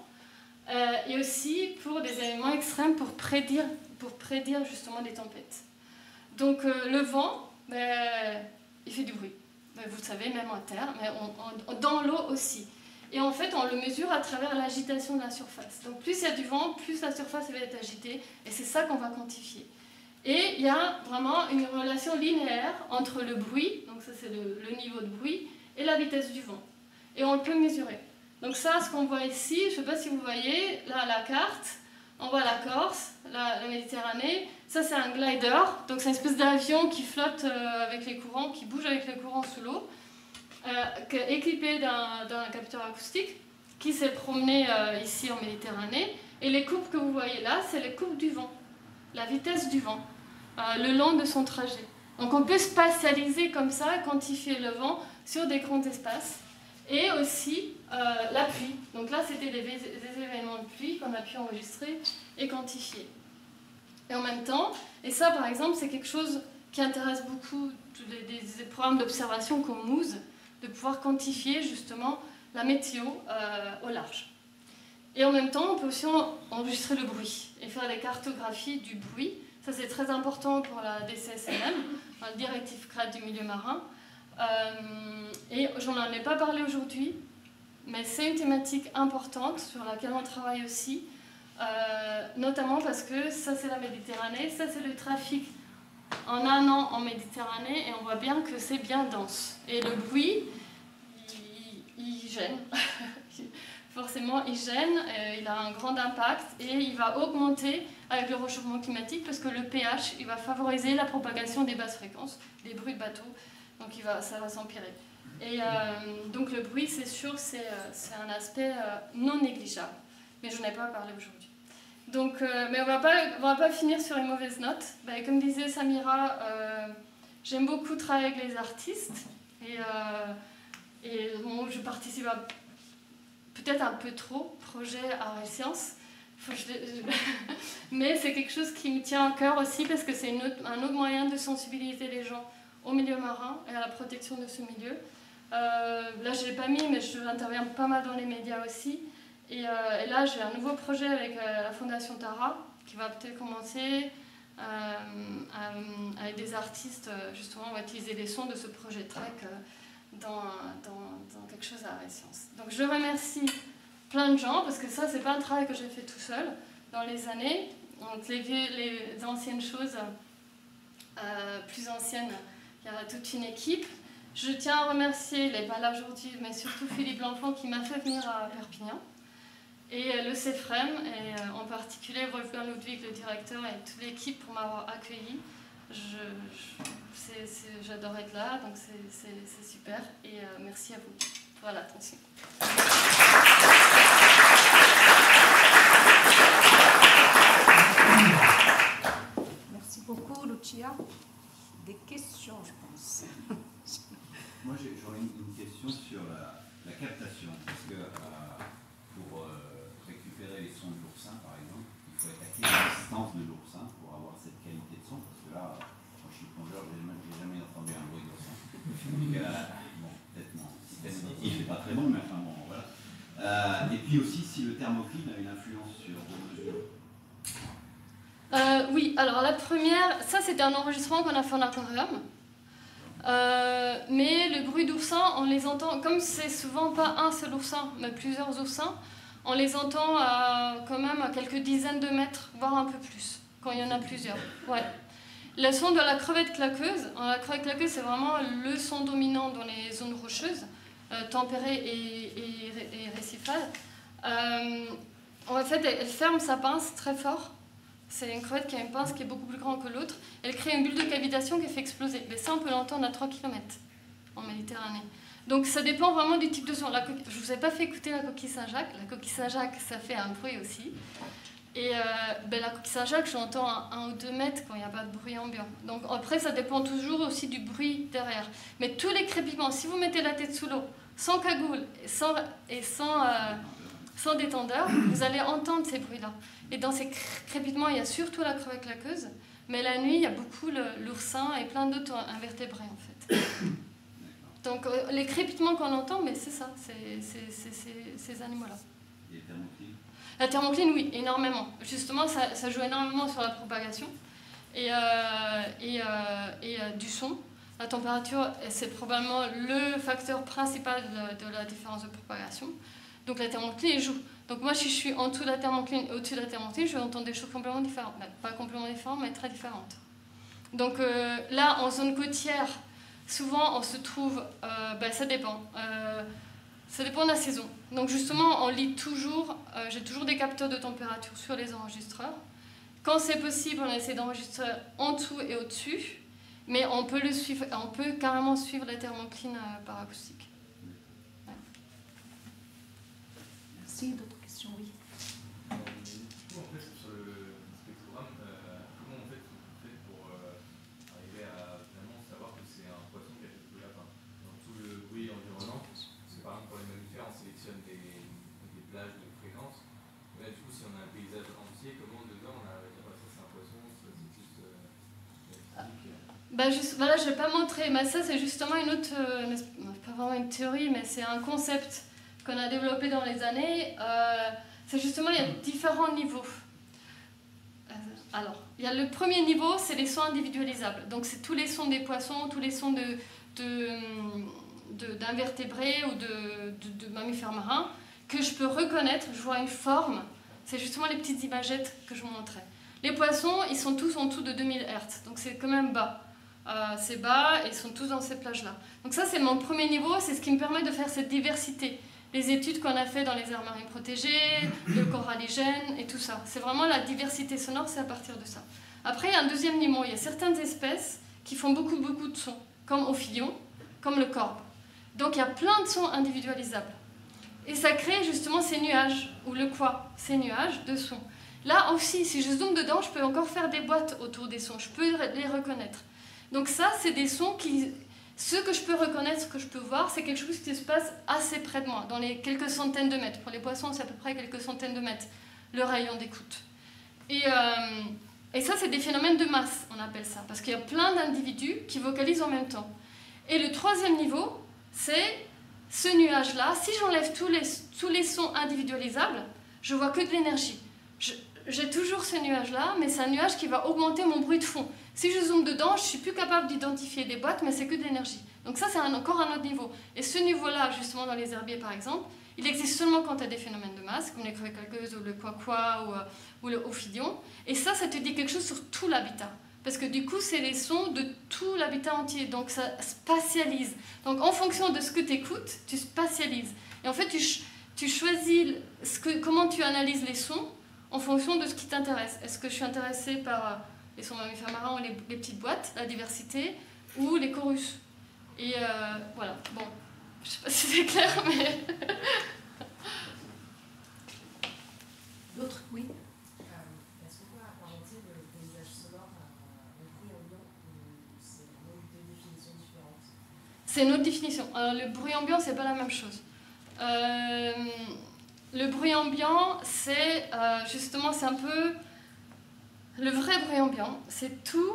et aussi pour des éléments extrêmes pour prédire justement des tempêtes. Donc le vent, il fait du bruit. Vous le savez, même en terre, mais dans l'eau aussi. Et en fait, on le mesure à travers l'agitation de la surface. Donc plus il y a du vent, plus la surface va être agitée, et c'est ça qu'on va quantifier. Et il y a vraiment une relation linéaire entre le bruit, donc ça c'est le niveau de bruit, et la vitesse du vent. Et on le peut mesurer. Donc ça, ce qu'on voit ici, je ne sais pas si vous voyez, là la carte, on voit la Corse, la Méditerranée. Ça c'est un glider, donc c'est une espèce d'avion qui flotte avec les courants, qui bouge avec les courants sous l'eau, équipé d'un capteur acoustique, qui s'est promené ici en Méditerranée. Et les courbes que vous voyez là, c'est les courbes du vent, la vitesse du vent, le long de son trajet. Donc on peut spatialiser comme ça, quantifier le vent sur des grands espaces. Et aussi la pluie. Donc là, c'était des événements de pluie qu'on a pu enregistrer et quantifier. Et en même temps, et ça par exemple, c'est quelque chose qui intéresse beaucoup des programmes d'observation comme MOOSE, de pouvoir quantifier justement la météo au large. Et en même temps, on peut aussi enregistrer le bruit et faire des cartographies du bruit. Ça, c'est très important pour la DCSMM, la directive cadre du milieu marin. Et je n'en ai pas parlé aujourd'hui, mais c'est une thématique importante sur laquelle on travaille aussi, notamment parce que ça c'est la Méditerranée, ça c'est le trafic en un an en Méditerranée, et on voit bien que c'est bien dense. Et le bruit, il gêne, forcément il gêne, il a un grand impact et il va augmenter avec le réchauffement climatique parce que le pH il va favoriser la propagation des basses fréquences, des bruits de bateaux. Donc ça va s'empirer. Et donc le bruit, c'est sûr, c'est un aspect non négligeable. Mais je n'en ai pas parlé aujourd'hui. Donc, mais on va pas finir sur une mauvaise note. Comme disait Samira, j'aime beaucoup travailler avec les artistes. Et bon, je participe à peut-être un peu trop projet Arts et Sciences. Mais c'est quelque chose qui me tient à cœur aussi parce que c'est un autre moyen de sensibiliser les gens au milieu marin et à la protection de ce milieu. Là, je ne l'ai pas mis, mais j'interviens pas mal dans les médias aussi. Et là, j'ai un nouveau projet avec la Fondation Tara, qui va peut-être commencer avec des artistes. Justement, on va utiliser les sons de ce projet Trek dans quelque chose à Arts et Sciences. Donc, je remercie plein de gens, parce que ça, c'est pas un travail que j'ai fait tout seul dans les années. Donc, les anciennes choses plus anciennes, il y a toute une équipe. Je tiens à remercier, il n'est pas là aujourd'hui, mais surtout Philippe L'Enfant qui m'a fait venir à Perpignan. Et le CEFREM, et en particulier Wolfgang Ludwig, le directeur, et toute l'équipe pour m'avoir accueilli. J'adore être là, donc c'est super. Et merci à vous pour l'attention. Merci beaucoup, Lucia. Des questions, je pense. Moi, j'aurais une question sur la captation. Parce que pour récupérer les sons de l'oursin, par exemple, il faut attaquer la distance de l'oursin pour avoir cette qualité de son. Parce que là, quand je suis plongeur, je n'ai jamais entendu un bruit d'oursin. Donc, bon, peut-être mon système auditif n'est pas très bon, mais enfin bon, voilà. Et puis aussi, si le thermocline a une influence sur vos mesures. Oui, alors la première, ça c'était un enregistrement qu'on a fait en aquarium. Mais le bruit d'oursin, on les entend, comme c'est souvent pas un seul oursin, mais plusieurs oursins, on les entend quand même à quelques dizaines de mètres, voire un peu plus, quand il y en a plusieurs. Ouais. Le son de la crevette claqueuse, la crevette claqueuse c'est vraiment le son dominant dans les zones rocheuses, tempérées et récifales. En fait, elle ferme sa pince très fort. C'est une crevette qui a une pince qui est beaucoup plus grande que l'autre. Elle crée une bulle de cavitation qui fait exploser. Mais ça, on peut l'entendre à 3 km en Méditerranée. Donc ça dépend vraiment du type de son. Je ne vous ai pas fait écouter la coquille Saint-Jacques. La coquille Saint-Jacques, ça fait un bruit aussi. Et la coquille Saint-Jacques, je l'entends à 1 ou 2 mètres quand il n'y a pas de bruit ambiant. Donc après, ça dépend toujours aussi du bruit derrière. Mais tous les crépitements, si vous mettez la tête sous l'eau, sans cagoule et sans détendeur, vous allez entendre ces bruits-là. Et dans ces crépitements, il y a surtout la crevette laqueuse. Mais la nuit, il y a beaucoup l'oursin et plein d'autres invertébrés en fait. Donc les crépitements qu'on entend, mais c'est ça, c'est ces animaux-là. Et les thermoclines? La thermocline, oui, énormément. Justement, ça joue énormément sur la propagation et du son. La température, c'est probablement le facteur principal de la différence de propagation. Donc la thermocline joue. Donc moi, si je suis en dessous de la thermocline et au-dessus de la thermocline, je vais entendre des choses complètement différentes. Pas complètement différentes, mais très différentes. Donc là, en zone côtière, souvent on se trouve, ça dépend. Ça dépend de la saison. Donc justement, on lit toujours, j'ai toujours des capteurs de température sur les enregistreurs. Quand c'est possible, on essaie d'enregistrer en dessous et au-dessus, mais on peut carrément suivre la thermocline par acoustique. Ouais. Merci, d'autres questions, oui. En fait, sur le spectrogramme, comment on fait pour arriver à finalement savoir que c'est un poisson qui a fait le lapin? Dans tout le bruit environnant, parce que par exemple pour les mammifères, on sélectionne des plages de fréquences. Là, du coup, si on a un paysage entier, comment dedans on arrive à dire ça c'est un poisson, ça c'est plus Voilà, je ne vais pas montrer, mais ça c'est justement une autre, pas vraiment une théorie, mais c'est un concept qu'on a développé dans les années. C'est justement, il y a différents niveaux. Alors, il y a le premier niveau, c'est les sons individualisables. Donc c'est tous les sons des poissons, tous les sons d'invertébrés ou de mammifères marins que je peux reconnaître, je vois une forme. C'est justement les petites imagettes que je vous montrais. Les poissons, ils sont tous en dessous de 2000 Hz, donc c'est quand même bas. C'est bas et ils sont tous dans ces plages-là. Donc ça, c'est mon premier niveau, c'est ce qui me permet de faire cette diversité. Les études qu'on a fait dans les aires marines protégées, le coralligène et tout ça. C'est vraiment la diversité sonore, c'est à partir de ça. Après, il y a un deuxième niveau. Il y a certaines espèces qui font beaucoup de sons, comme Ophidion, comme le corbe. Donc il y a plein de sons individualisables. Et ça crée justement ces nuages, ou le quoi, ces nuages de sons. Là aussi, si je zoome dedans, je peux encore faire des boîtes autour des sons. Je peux les reconnaître. Donc ça, c'est des sons qui... Ce que je peux reconnaître, ce que je peux voir, c'est quelque chose qui se passe assez près de moi, dans les quelques centaines de mètres. Pour les poissons, c'est à peu près quelques centaines de mètres, le rayon d'écoute. Et ça, c'est des phénomènes de masse, on appelle ça, parce qu'il y a plein d'individus qui vocalisent en même temps. Et le troisième niveau, c'est ce nuage-là. Si j'enlève tous les sons individualisables, je vois que de l'énergie. J'ai toujours ce nuage-là, mais c'est un nuage qui va augmenter mon bruit de fond. Si je zoome dedans, je ne suis plus capable d'identifier des boîtes, mais c'est que de l'énergie. Donc ça, c'est encore un autre niveau. Et ce niveau-là, justement, dans les herbiers, par exemple, il existe seulement quand il y a des phénomènes de masse, comme les crevettes laqueuses ou le quaqua ou le ophidion. Et ça te dit quelque chose sur tout l'habitat. Parce que du coup, c'est les sons de tout l'habitat entier. Donc ça spatialise. Donc en fonction de ce que tu écoutes, tu spatialises. Et en fait, tu choisis comment tu analyses les sons en fonction de ce qui t'intéresse. Est-ce que je suis intéressée par les sons mammifères marins ou les petites boîtes, la diversité, ou les chorus? Et voilà, bon, je ne sais pas si c'est clair, mais... D'autres, oui. Est-ce qu'on peut apparenter le paysage sonore à un bruit ambiant ou c'est une autre définition différente? C'est une autre définition. Alors, le bruit ambiant, c'est pas la même chose. Le bruit ambiant, c'est justement, c'est un peu... Le vrai bruit ambiant, c'est tout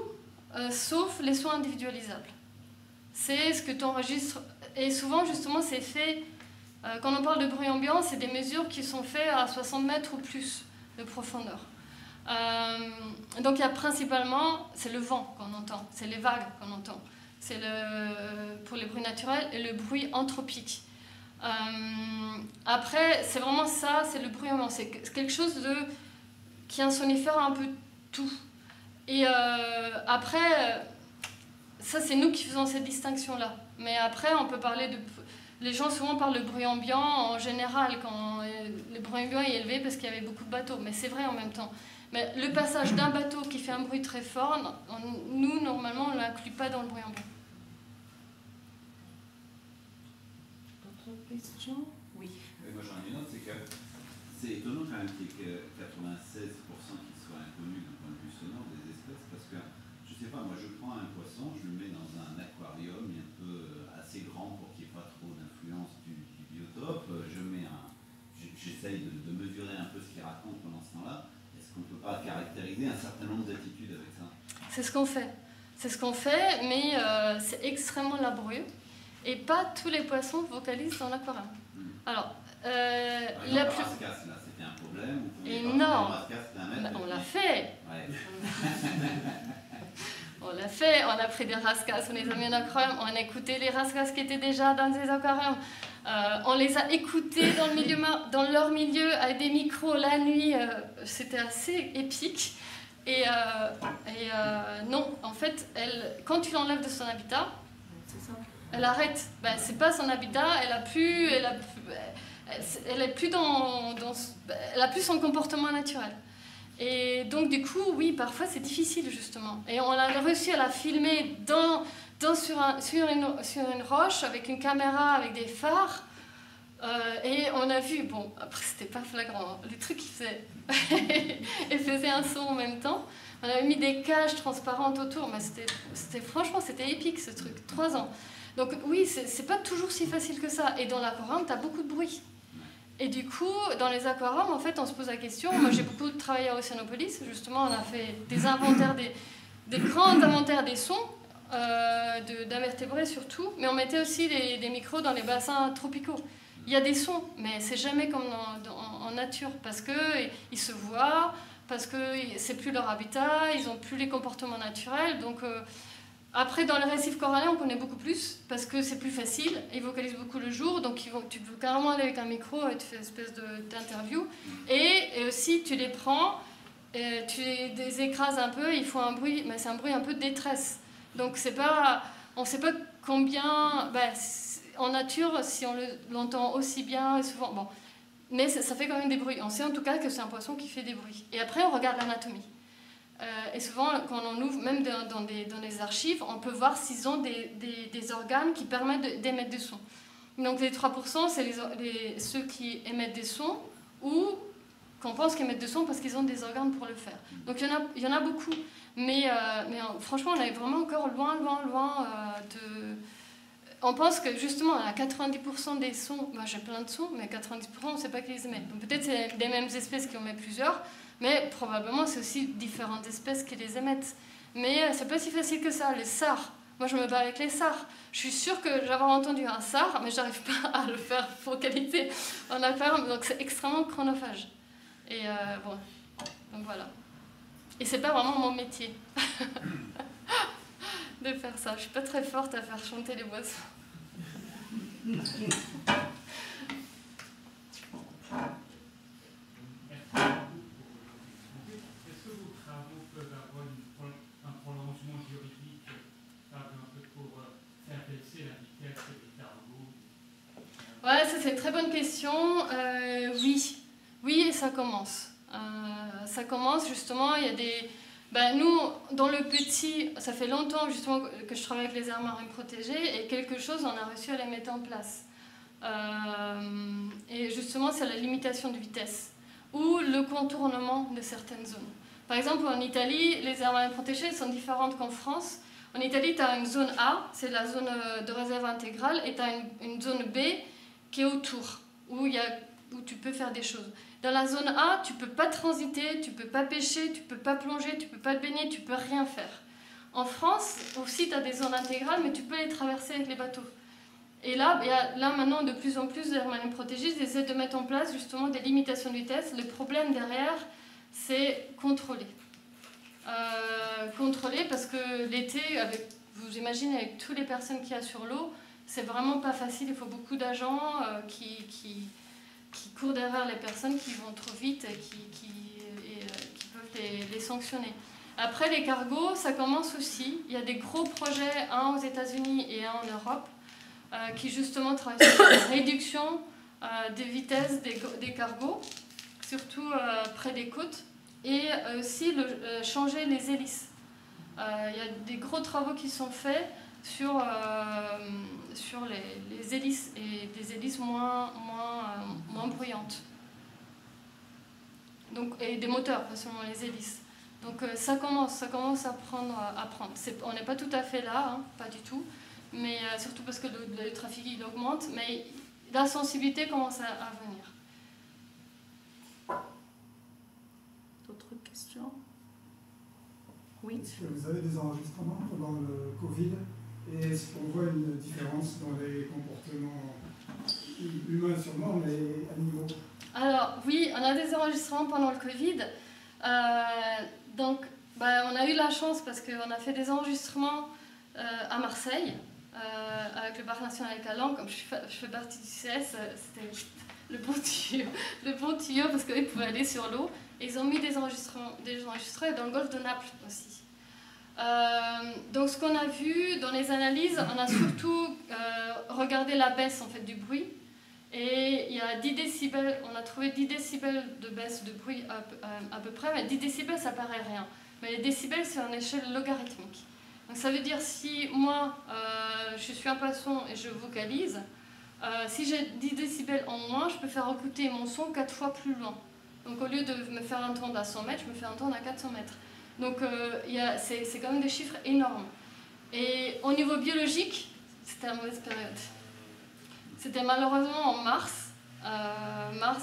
sauf les sons individualisables. C'est ce que tu enregistres. Et souvent, justement, c'est fait... quand on parle de bruit ambiant, c'est des mesures qui sont faites à 60 mètres ou plus de profondeur. Donc, il y a principalement... C'est le vent qu'on entend, c'est les vagues qu'on entend. C'est pour les bruits naturels et le bruit anthropique. Après, c'est vraiment ça, c'est le bruit ambiant. C'est quelque chose qui est un sonifère un peu tout. Et après, ça c'est nous qui faisons cette distinction-là. Mais après, on peut parler de... Les gens souvent parlent de bruit ambiant en général, quand le bruit ambiant est élevé parce qu'il y avait beaucoup de bateaux. Mais c'est vrai en même temps. Mais le passage d'un bateau qui fait un bruit très fort, nous, normalement, on ne l'inclut pas dans le bruit ambiant. question? Oui. Moi j'en ai une autre, c'est que c'est étonnant quand même qu'il y ait que 96% qui soient inconnus d'un point de vue sonore des espèces, parce que, je sais pas, moi je prends un poisson, je le mets dans un aquarium un peu assez grand pour qu'il n'y ait pas trop d'influence du biotope, j'essaye de mesurer un peu ce qu'il raconte pendant ce temps-là. Est-ce qu'on ne peut pas caractériser un certain nombre d'attitudes avec ça? C'est ce qu'on fait. C'est ce qu'on fait, mais c'est extrêmement laborieux. Et pas tous les poissons vocalisent dans l'aquarium. Alors, la rascasse, là, c'était un problème. Et non, rascasse, on l'a fait. Ouais. On l'a fait, on a pris des rascasses, on les a mis en aquarium, on a écouté les rascasses qui étaient déjà dans des aquariums. On les a écoutés dans leur milieu avec des micros la nuit. C'était assez épique. Et non, en fait, quand tu l'enlèves de son habitat, elle arrête. Ben, c'est pas son habitat, elle a plus son comportement naturel. Et donc du coup, oui, parfois c'est difficile justement. Et on a réussi à la filmer sur une roche avec une caméra, avec des phares. Et on a vu, bon, après c'était pas flagrant, les trucs ils faisaient un son en même temps. On avait mis des cages transparentes autour, mais franchement c'était épique ce truc, 3 ans. Donc oui, c'est pas toujours si facile que ça. Et dans l'aquarium, t'as beaucoup de bruit. Et du coup, dans les aquariums, en fait, on se pose la question. Moi, j'ai beaucoup travaillé à Océanopolis. Justement, on a fait des inventaires, des grands inventaires des sons, d'invertébrés surtout. Mais on mettait aussi des micros dans les bassins tropicaux. Il y a des sons, mais c'est jamais comme en nature, parce qu'ils se voient, parce que c'est plus leur habitat, ils n'ont plus les comportements naturels. Donc, après, dans les récifs coralliens, on connaît beaucoup plus, parce que c'est plus facile, ils vocalisent beaucoup le jour, donc tu peux carrément aller avec un micro et tu fais une espèce d'interview. Et aussi, tu les prends, tu les écrases un peu, ils font un bruit, mais c'est un bruit un peu de détresse. Donc on ne sait pas combien... en nature, si on l'entend aussi bien, souvent... Bon, mais ça fait quand même des bruits. On sait en tout cas que c'est un poisson qui fait des bruits. Et après, on regarde l'anatomie. Et souvent, quand on ouvre, même dans des archives, on peut voir s'ils ont des organes qui permettent d'émettre des sons. Donc les 3%, c'est ceux qui émettent des sons ou qu'on pense qu'ils émettent des sons parce qu'ils ont des organes pour le faire. Donc il y en a beaucoup. Mais franchement, on est vraiment encore loin de... On pense que justement, à 90% des sons, j'ai plein de sons, mais 90% on ne sait pas qui les émettent. Donc peut-être c'est des mêmes espèces qui en mettent plusieurs, mais probablement c'est aussi différentes espèces qui les émettent. Mais c'est pas si facile que ça. Les sars, moi je me bats avec les sars. Je suis sûre que j'avais entendu un sar, mais j'arrive pas à le faire focaliser en aquarium, donc c'est extrêmement chronophage. Et bon, donc voilà. Et c'est pas vraiment mon métier de faire ça. Je suis pas très forte à faire chanter les poissons. Ouais, ça c'est une très bonne question. Oui, et ça commence. Ça commence justement, il y a des... nous, dans le petit, ça fait longtemps justement que je travaille avec les aires marines protégées et quelque chose, on a réussi à les mettre en place. Et justement, c'est la limitation de vitesse ou le contournement de certaines zones. Par exemple, en Italie, les aires marines protégées sont différentes qu'en France. En Italie, tu as une zone A, c'est la zone de réserve intégrale, et tu as une zone B qui est autour, où tu peux faire des choses. Dans la zone A, tu ne peux pas transiter, tu ne peux pas pêcher, tu ne peux pas plonger, tu ne peux pas te baigner, tu ne peux rien faire. En France, aussi, tu as des zones intégrales, mais tu peux les traverser avec les bateaux. Et là, il y a maintenant de plus en plus d'aires marines protégées, ils essaient de mettre en place justement des limitations de vitesse. Le problème derrière, c'est contrôler. Contrôler parce que l'été, vous imaginez, avec toutes les personnes qu'il y a sur l'eau, c'est vraiment pas facile. Il faut beaucoup d'agents qui courent derrière les personnes qui vont trop vite et qui peuvent les sanctionner. Après, les cargos, ça commence aussi. Il y a des gros projets, un aux États-Unis et un en Europe, qui justement travaillent sur la réduction des vitesses des cargos, surtout près des côtes, et aussi changer les hélices. Il y a des gros travaux qui sont faits sur les hélices, et des hélices moins bruyantes. Donc, et des moteurs, pas seulement les hélices. Donc ça commence à prendre. On n'est pas tout à fait là, hein, pas du tout, mais surtout parce que le trafic il augmente, mais la sensibilité commence à venir. D'autres questions? Oui. Est-ce que vous avez des enregistrements pendant le Covid et est-ce qu'on voit une différence dans les comportements humains sûrement, mais animaux? Alors oui, on a des enregistrements pendant le Covid. Donc on a eu la chance parce qu'on a fait des enregistrements à Marseille avec le Parc national Calanque. Comme je fais partie du CS, c'était le bon tuyau parce qu'ils pouvaient aller sur l'eau. Et ils ont mis des enregistrements dans le golfe de Naples aussi. Donc ce qu'on a vu dans les analyses, on a surtout regardé la baisse en fait, du bruit. Et il y a 10 décibels, on a trouvé 10 décibels de baisse de bruit à peu près, mais 10 décibels ça paraît rien. Mais les décibels c'est en échelle logarithmique. Donc ça veut dire si moi je suis un poisson et je vocalise, si j'ai 10 décibels en moins, je peux faire écouter mon son 4 fois plus loin. Donc au lieu de me faire entendre à 100 mètres, je me fais entendre à 400 mètres. Donc c'est quand même des chiffres énormes. Et au niveau biologique, c'était la mauvaise période. C'était malheureusement en mars,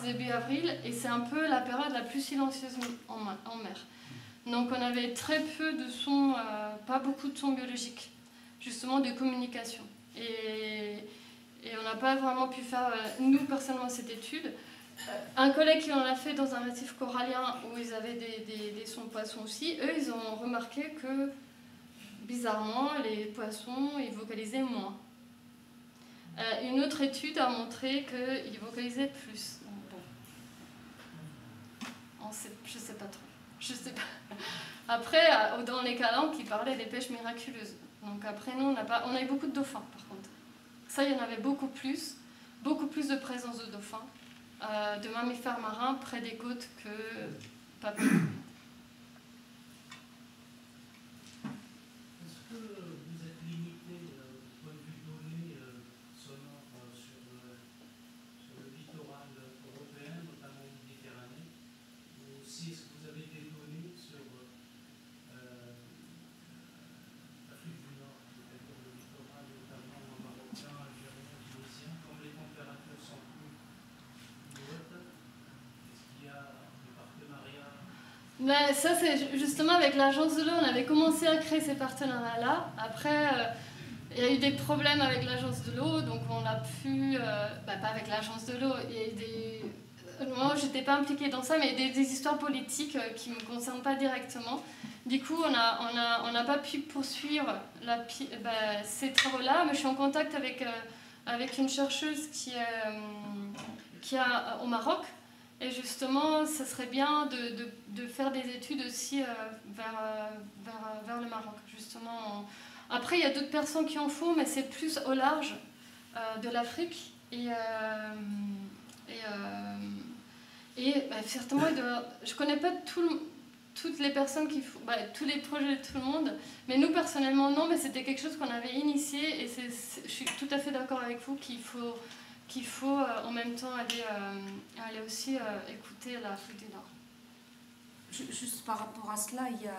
début avril, et c'est un peu la période la plus silencieuse en mer. Donc on avait très peu de sons, pas beaucoup de sons biologiques, justement de communication. Et on n'a pas vraiment pu faire, nous personnellement, cette étude. Un collègue qui en a fait dans un récif corallien où ils avaient des sons de poissons aussi, eux ils ont remarqué que bizarrement les poissons ils vocalisaient moins. Une autre étude a montré qu'ils vocalisaient plus. Bon. Je sais pas trop. Je sais pas. Après, dans les calanques, ils parlaient des pêches miraculeuses. Donc après, nous, on a eu beaucoup de dauphins, par contre. Ça, il y en avait beaucoup plus de présence de dauphins, de mammifères marins près des côtes que papillons. Est-ce que vous êtes limité au point de vue données sonores sur le littoral européen, notamment en Méditerranée, ou aussi est-ce que vous avez des données sur l'Afrique du Nord, c'est-à-dire le littoral notamment marocain, algérien, tunisien, comme les températures sont plus hautes, est-ce qu'il y a des partenariats? Mais ça, c'est justement avec l'agence de l'eau, on avait commencé à créer ces partenariats-là. Après, il y a eu des problèmes avec l'agence de l'eau, donc on a pu... pas avec l'agence de l'eau, il y a eu des... Moi, je n'étais pas impliquée dans ça, mais il y a des histoires politiques qui ne me concernent pas directement. Du coup, on n'a pas pu poursuivre ces travaux-là, mais je suis en contact avec une chercheuse qui est au Maroc. Et justement, ça serait bien de faire des études aussi vers le Maroc, justement. Après, il y a d'autres personnes qui en font, mais c'est plus au large de l'Afrique. Et certainement, je ne connais pas toutes les personnes qui font, tous les projets de tout le monde, mais nous, personnellement, non, mais c'était quelque chose qu'on avait initié, et je suis tout à fait d'accord avec vous qu'il faut en même temps aller aussi écouter l'Afrique du Nord. Juste par rapport à cela, il y a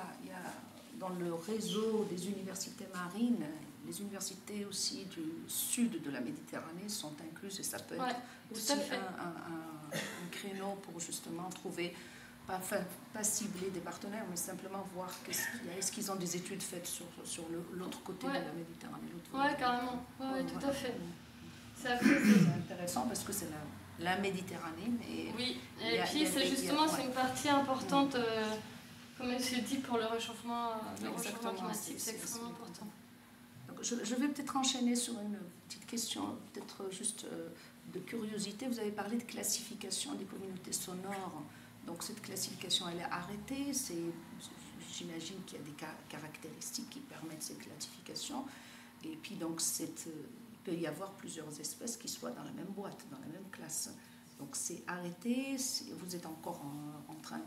dans le réseau des universités marines, les universités aussi du sud de la Méditerranée sont incluses, et ça peut être aussi un créneau pour justement trouver, pas cibler des partenaires, mais simplement voir qu'est-ce qu'il y a. Est-ce qu'ils ont des études faites sur l'autre côté de la Méditerranée? Oui, carrément, tout à fait. C'est intéressant parce que c'est la Méditerranée. Mais oui, et puis c'est justement c'est une partie importante, comme je dit, pour le réchauffement climatique, c'est extrêmement important. Donc je vais peut-être enchaîner sur une petite question, peut-être juste de curiosité. Vous avez parlé de classification des communautés sonores. Donc cette classification, elle est arrêtée. J'imagine qu'il y a des caractéristiques qui permettent cette classification. Et puis donc il peut y avoir plusieurs espèces qui soient dans la même boîte, dans la même classe. Donc c'est arrêté, vous êtes encore en train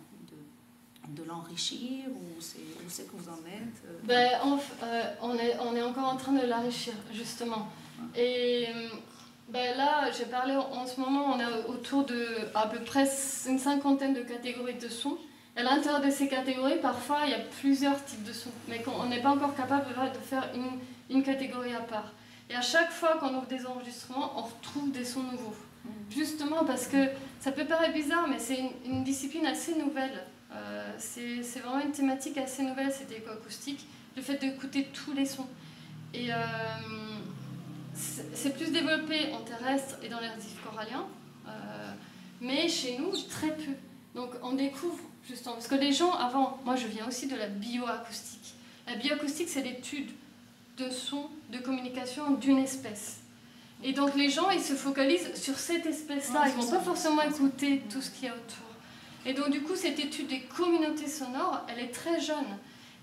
de l'enrichir, ou c'est que vous en êtes Ben, on est encore en train de l'enrichir, justement. Et ben là, j'ai parlé en ce moment, on est autour de à peu près une cinquantaine de catégories de sons. À l'intérieur de ces catégories, parfois, il y a plusieurs types de sons, mais on n'est pas encore capable de faire une catégorie à part. Et à chaque fois qu'on ouvre des enregistrements, on retrouve des sons nouveaux. Justement parce que ça peut paraître bizarre, mais c'est une discipline assez nouvelle. C'est vraiment une thématique assez nouvelle, cette éco-acoustique, le fait d'écouter tous les sons. Et c'est plus développé en terrestre et dans les récifs coralliens, mais chez nous, très peu. Donc on découvre justement, parce que les gens avant, moi je viens aussi de la bioacoustique. La bioacoustique, c'est l'étude de sons, de communication d'une espèce. Et donc les gens, ils se focalisent sur cette espèce-là, ils ne vont pas forcément écouter tout ce qu'il y a autour. Et donc du coup, cette étude des communautés sonores, elle est très jeune.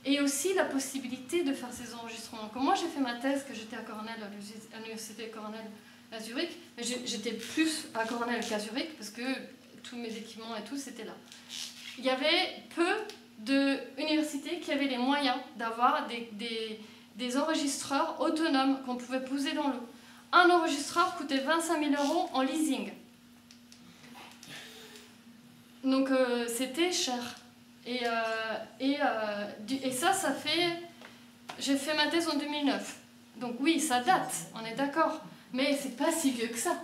Et aussi la possibilité de faire ces enregistrements. Quand moi j'ai fait ma thèse, que j'étais à Cornell, à l'université Cornell à Zurich, j'étais plus à Cornell qu'à Zurich, parce que tous mes équipements et tout, c'était là. Il y avait peu d'universités qui avaient les moyens d'avoir des enregistreurs autonomes qu'on pouvait poser dans l'eau. Un enregistreur coûtait 25 000 € en leasing. Donc c'était cher. Et ça fait... J'ai fait ma thèse en 2009. Donc oui, ça date, on est d'accord. Mais c'est pas si vieux que ça.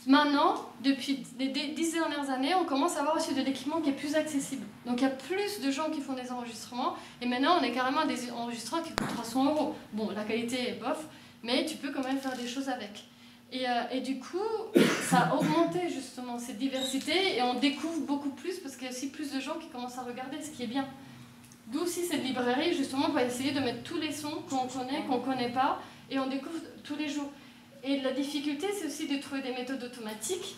Maintenant, depuis les 10 dernières années, on commence à avoir aussi de l'équipement qui est plus accessible. Donc il y a plus de gens qui font des enregistrements. Et maintenant, on est carrément à des enregistrements qui coûtent 300 €. Bon, la qualité est bof, mais tu peux quand même faire des choses avec. Et du coup, ça a augmenté justement cette diversité et on découvre beaucoup plus parce qu'il y a aussi plus de gens qui commencent à regarder, ce qui est bien. D'où aussi cette librairie justement pour essayer de mettre tous les sons qu'on connaît pas, et on découvre tous les jours. Et la difficulté, c'est aussi de trouver des méthodes automatiques,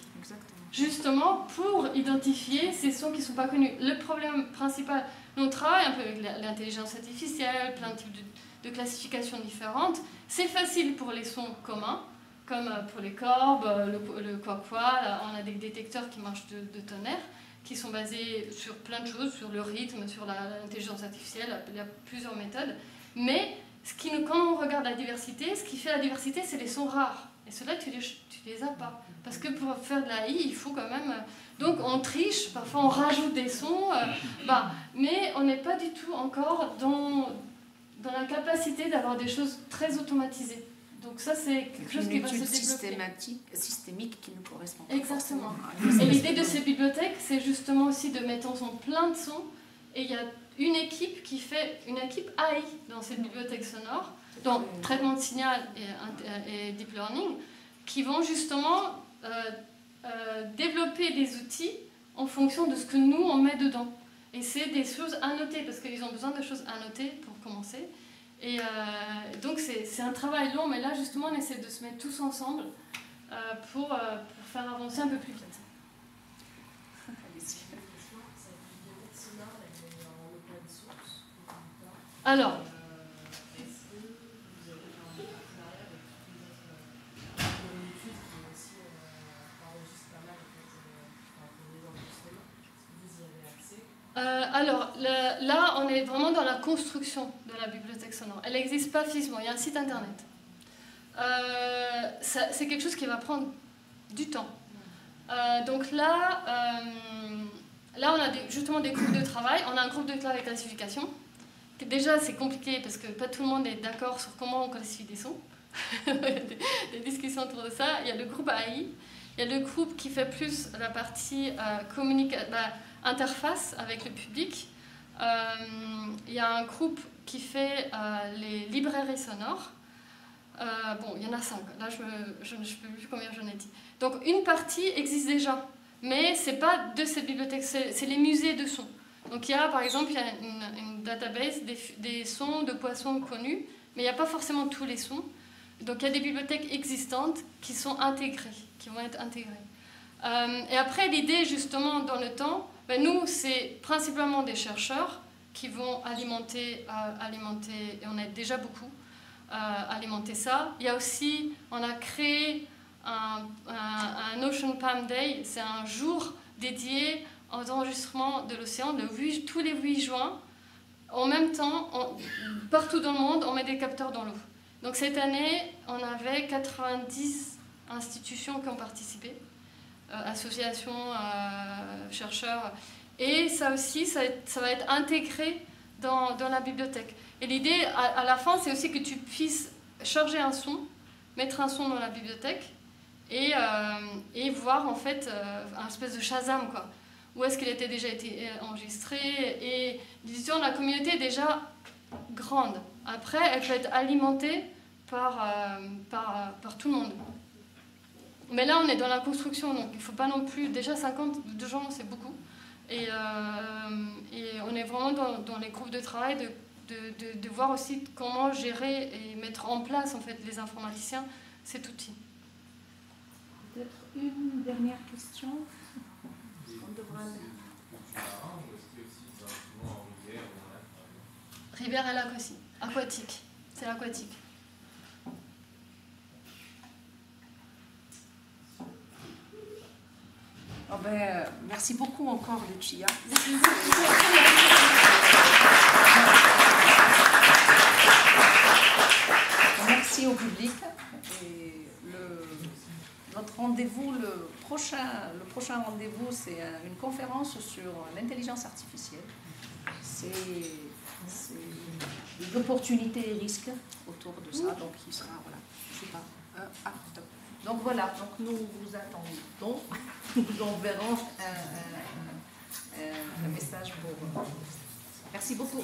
justement pour identifier ces sons qui ne sont pas connus. Le problème principal, nous on travaille un peu avec l'intelligence artificielle, plein de types de classifications différentes. C'est facile pour les sons communs, comme pour les corbes, le quoi-quoi. On a des détecteurs qui marchent de tonnerre, qui sont basés sur plein de choses, sur le rythme, sur l'intelligence artificielle. Il y a plusieurs méthodes. Mais quand on regarde la diversité, ce qui fait la diversité, c'est les sons rares. Et ceux-là, tu les as pas. Parce que pour faire de l'AI, il faut quand même... Donc on triche, parfois on rajoute des sons, mais on n'est pas du tout encore dans la capacité d'avoir des choses très automatisées. Donc ça, c'est quelque chose qui va se développer. Systémique qui nous correspond. Exactement. Et l'idée de ces bibliothèques, c'est justement aussi de mettre ensemble plein de sons. Et il y a une équipe qui fait une équipe AI dans cette bibliothèque sonore, donc traitement de signal et deep learning, qui vont justement développer des outils en fonction de ce que nous on met dedans. Et c'est des choses à noter parce qu'ils ont besoin de choses à noter pour commencer. Et donc c'est un travail long, mais là justement on essaie de se mettre tous ensemble pour faire avancer un peu plus vite. Alors, est-ce que vous avez un partenariat avec toutes les autres études qui aussi enregistrent pas mal pour les enregistrements? Est-ce que vous y avez accès? alors là, on est vraiment dans la construction de la bibliothèque sonore. Elle n'existe pas physiquement, il y a un site internet. C'est quelque chose qui va prendre du temps. Donc là, on a justement des groupes de travail. On a un groupe de travail classification. Déjà, c'est compliqué parce que pas tout le monde est d'accord sur comment on classifie des sons. Il y a des discussions autour de ça. Il y a le groupe AI. Il y a le groupe qui fait plus la partie interface avec le public. Il y a un groupe qui fait les librairies sonores. Il y en a 5. Là, je ne sais plus combien j'en ai dit. Donc, une partie existe déjà. Mais ce n'est pas de cette bibliothèque, c'est les musées de sons. Donc il y a par exemple une database des sons de poissons connus, mais il n'y a pas forcément tous les sons. Donc il y a des bibliothèques existantes qui sont intégrées, qui vont être intégrées. Et après l'idée justement dans le temps, nous c'est principalement des chercheurs qui vont alimenter, et on est déjà beaucoup, alimenter ça. Il y a aussi, on a créé un Ocean Palm Day, c'est un jour dédié d'enregistrement de l'océan tous les 8 juin. En même temps, partout dans le monde, on met des capteurs dans l'eau. Donc cette année, on avait 90 institutions qui ont participé, associations, chercheurs. Et ça aussi, ça va être intégré dans la bibliothèque. Et l'idée, à la fin, c'est aussi que tu puisses charger un son, mettre un son dans la bibliothèque et voir en fait un espèce de Shazam, quoi. Où est-ce qu'il était déjà été enregistré. Et disons, la communauté est déjà grande. Après, elle peut être alimentée par tout le monde. Mais là, on est dans la construction, donc il ne faut pas non plus... Déjà, 52 gens, c'est beaucoup. Et on est vraiment dans les groupes de travail de voir aussi comment gérer et mettre en place, en fait, les informaticiens, cet outil. Peut-être une dernière question. Rivière et lac aussi. Aquatique. C'est l'aquatique. Oh ben, merci beaucoup encore, Lucia. Merci au public. Et notre rendez-vous, le prochain rendez-vous, c'est une conférence sur l'intelligence artificielle. C'est l'opportunité et risques autour de ça. Donc, il sera, voilà, je sais pas, top. Donc voilà, donc nous vous attendons, nous enverrons un message pour... Merci beaucoup.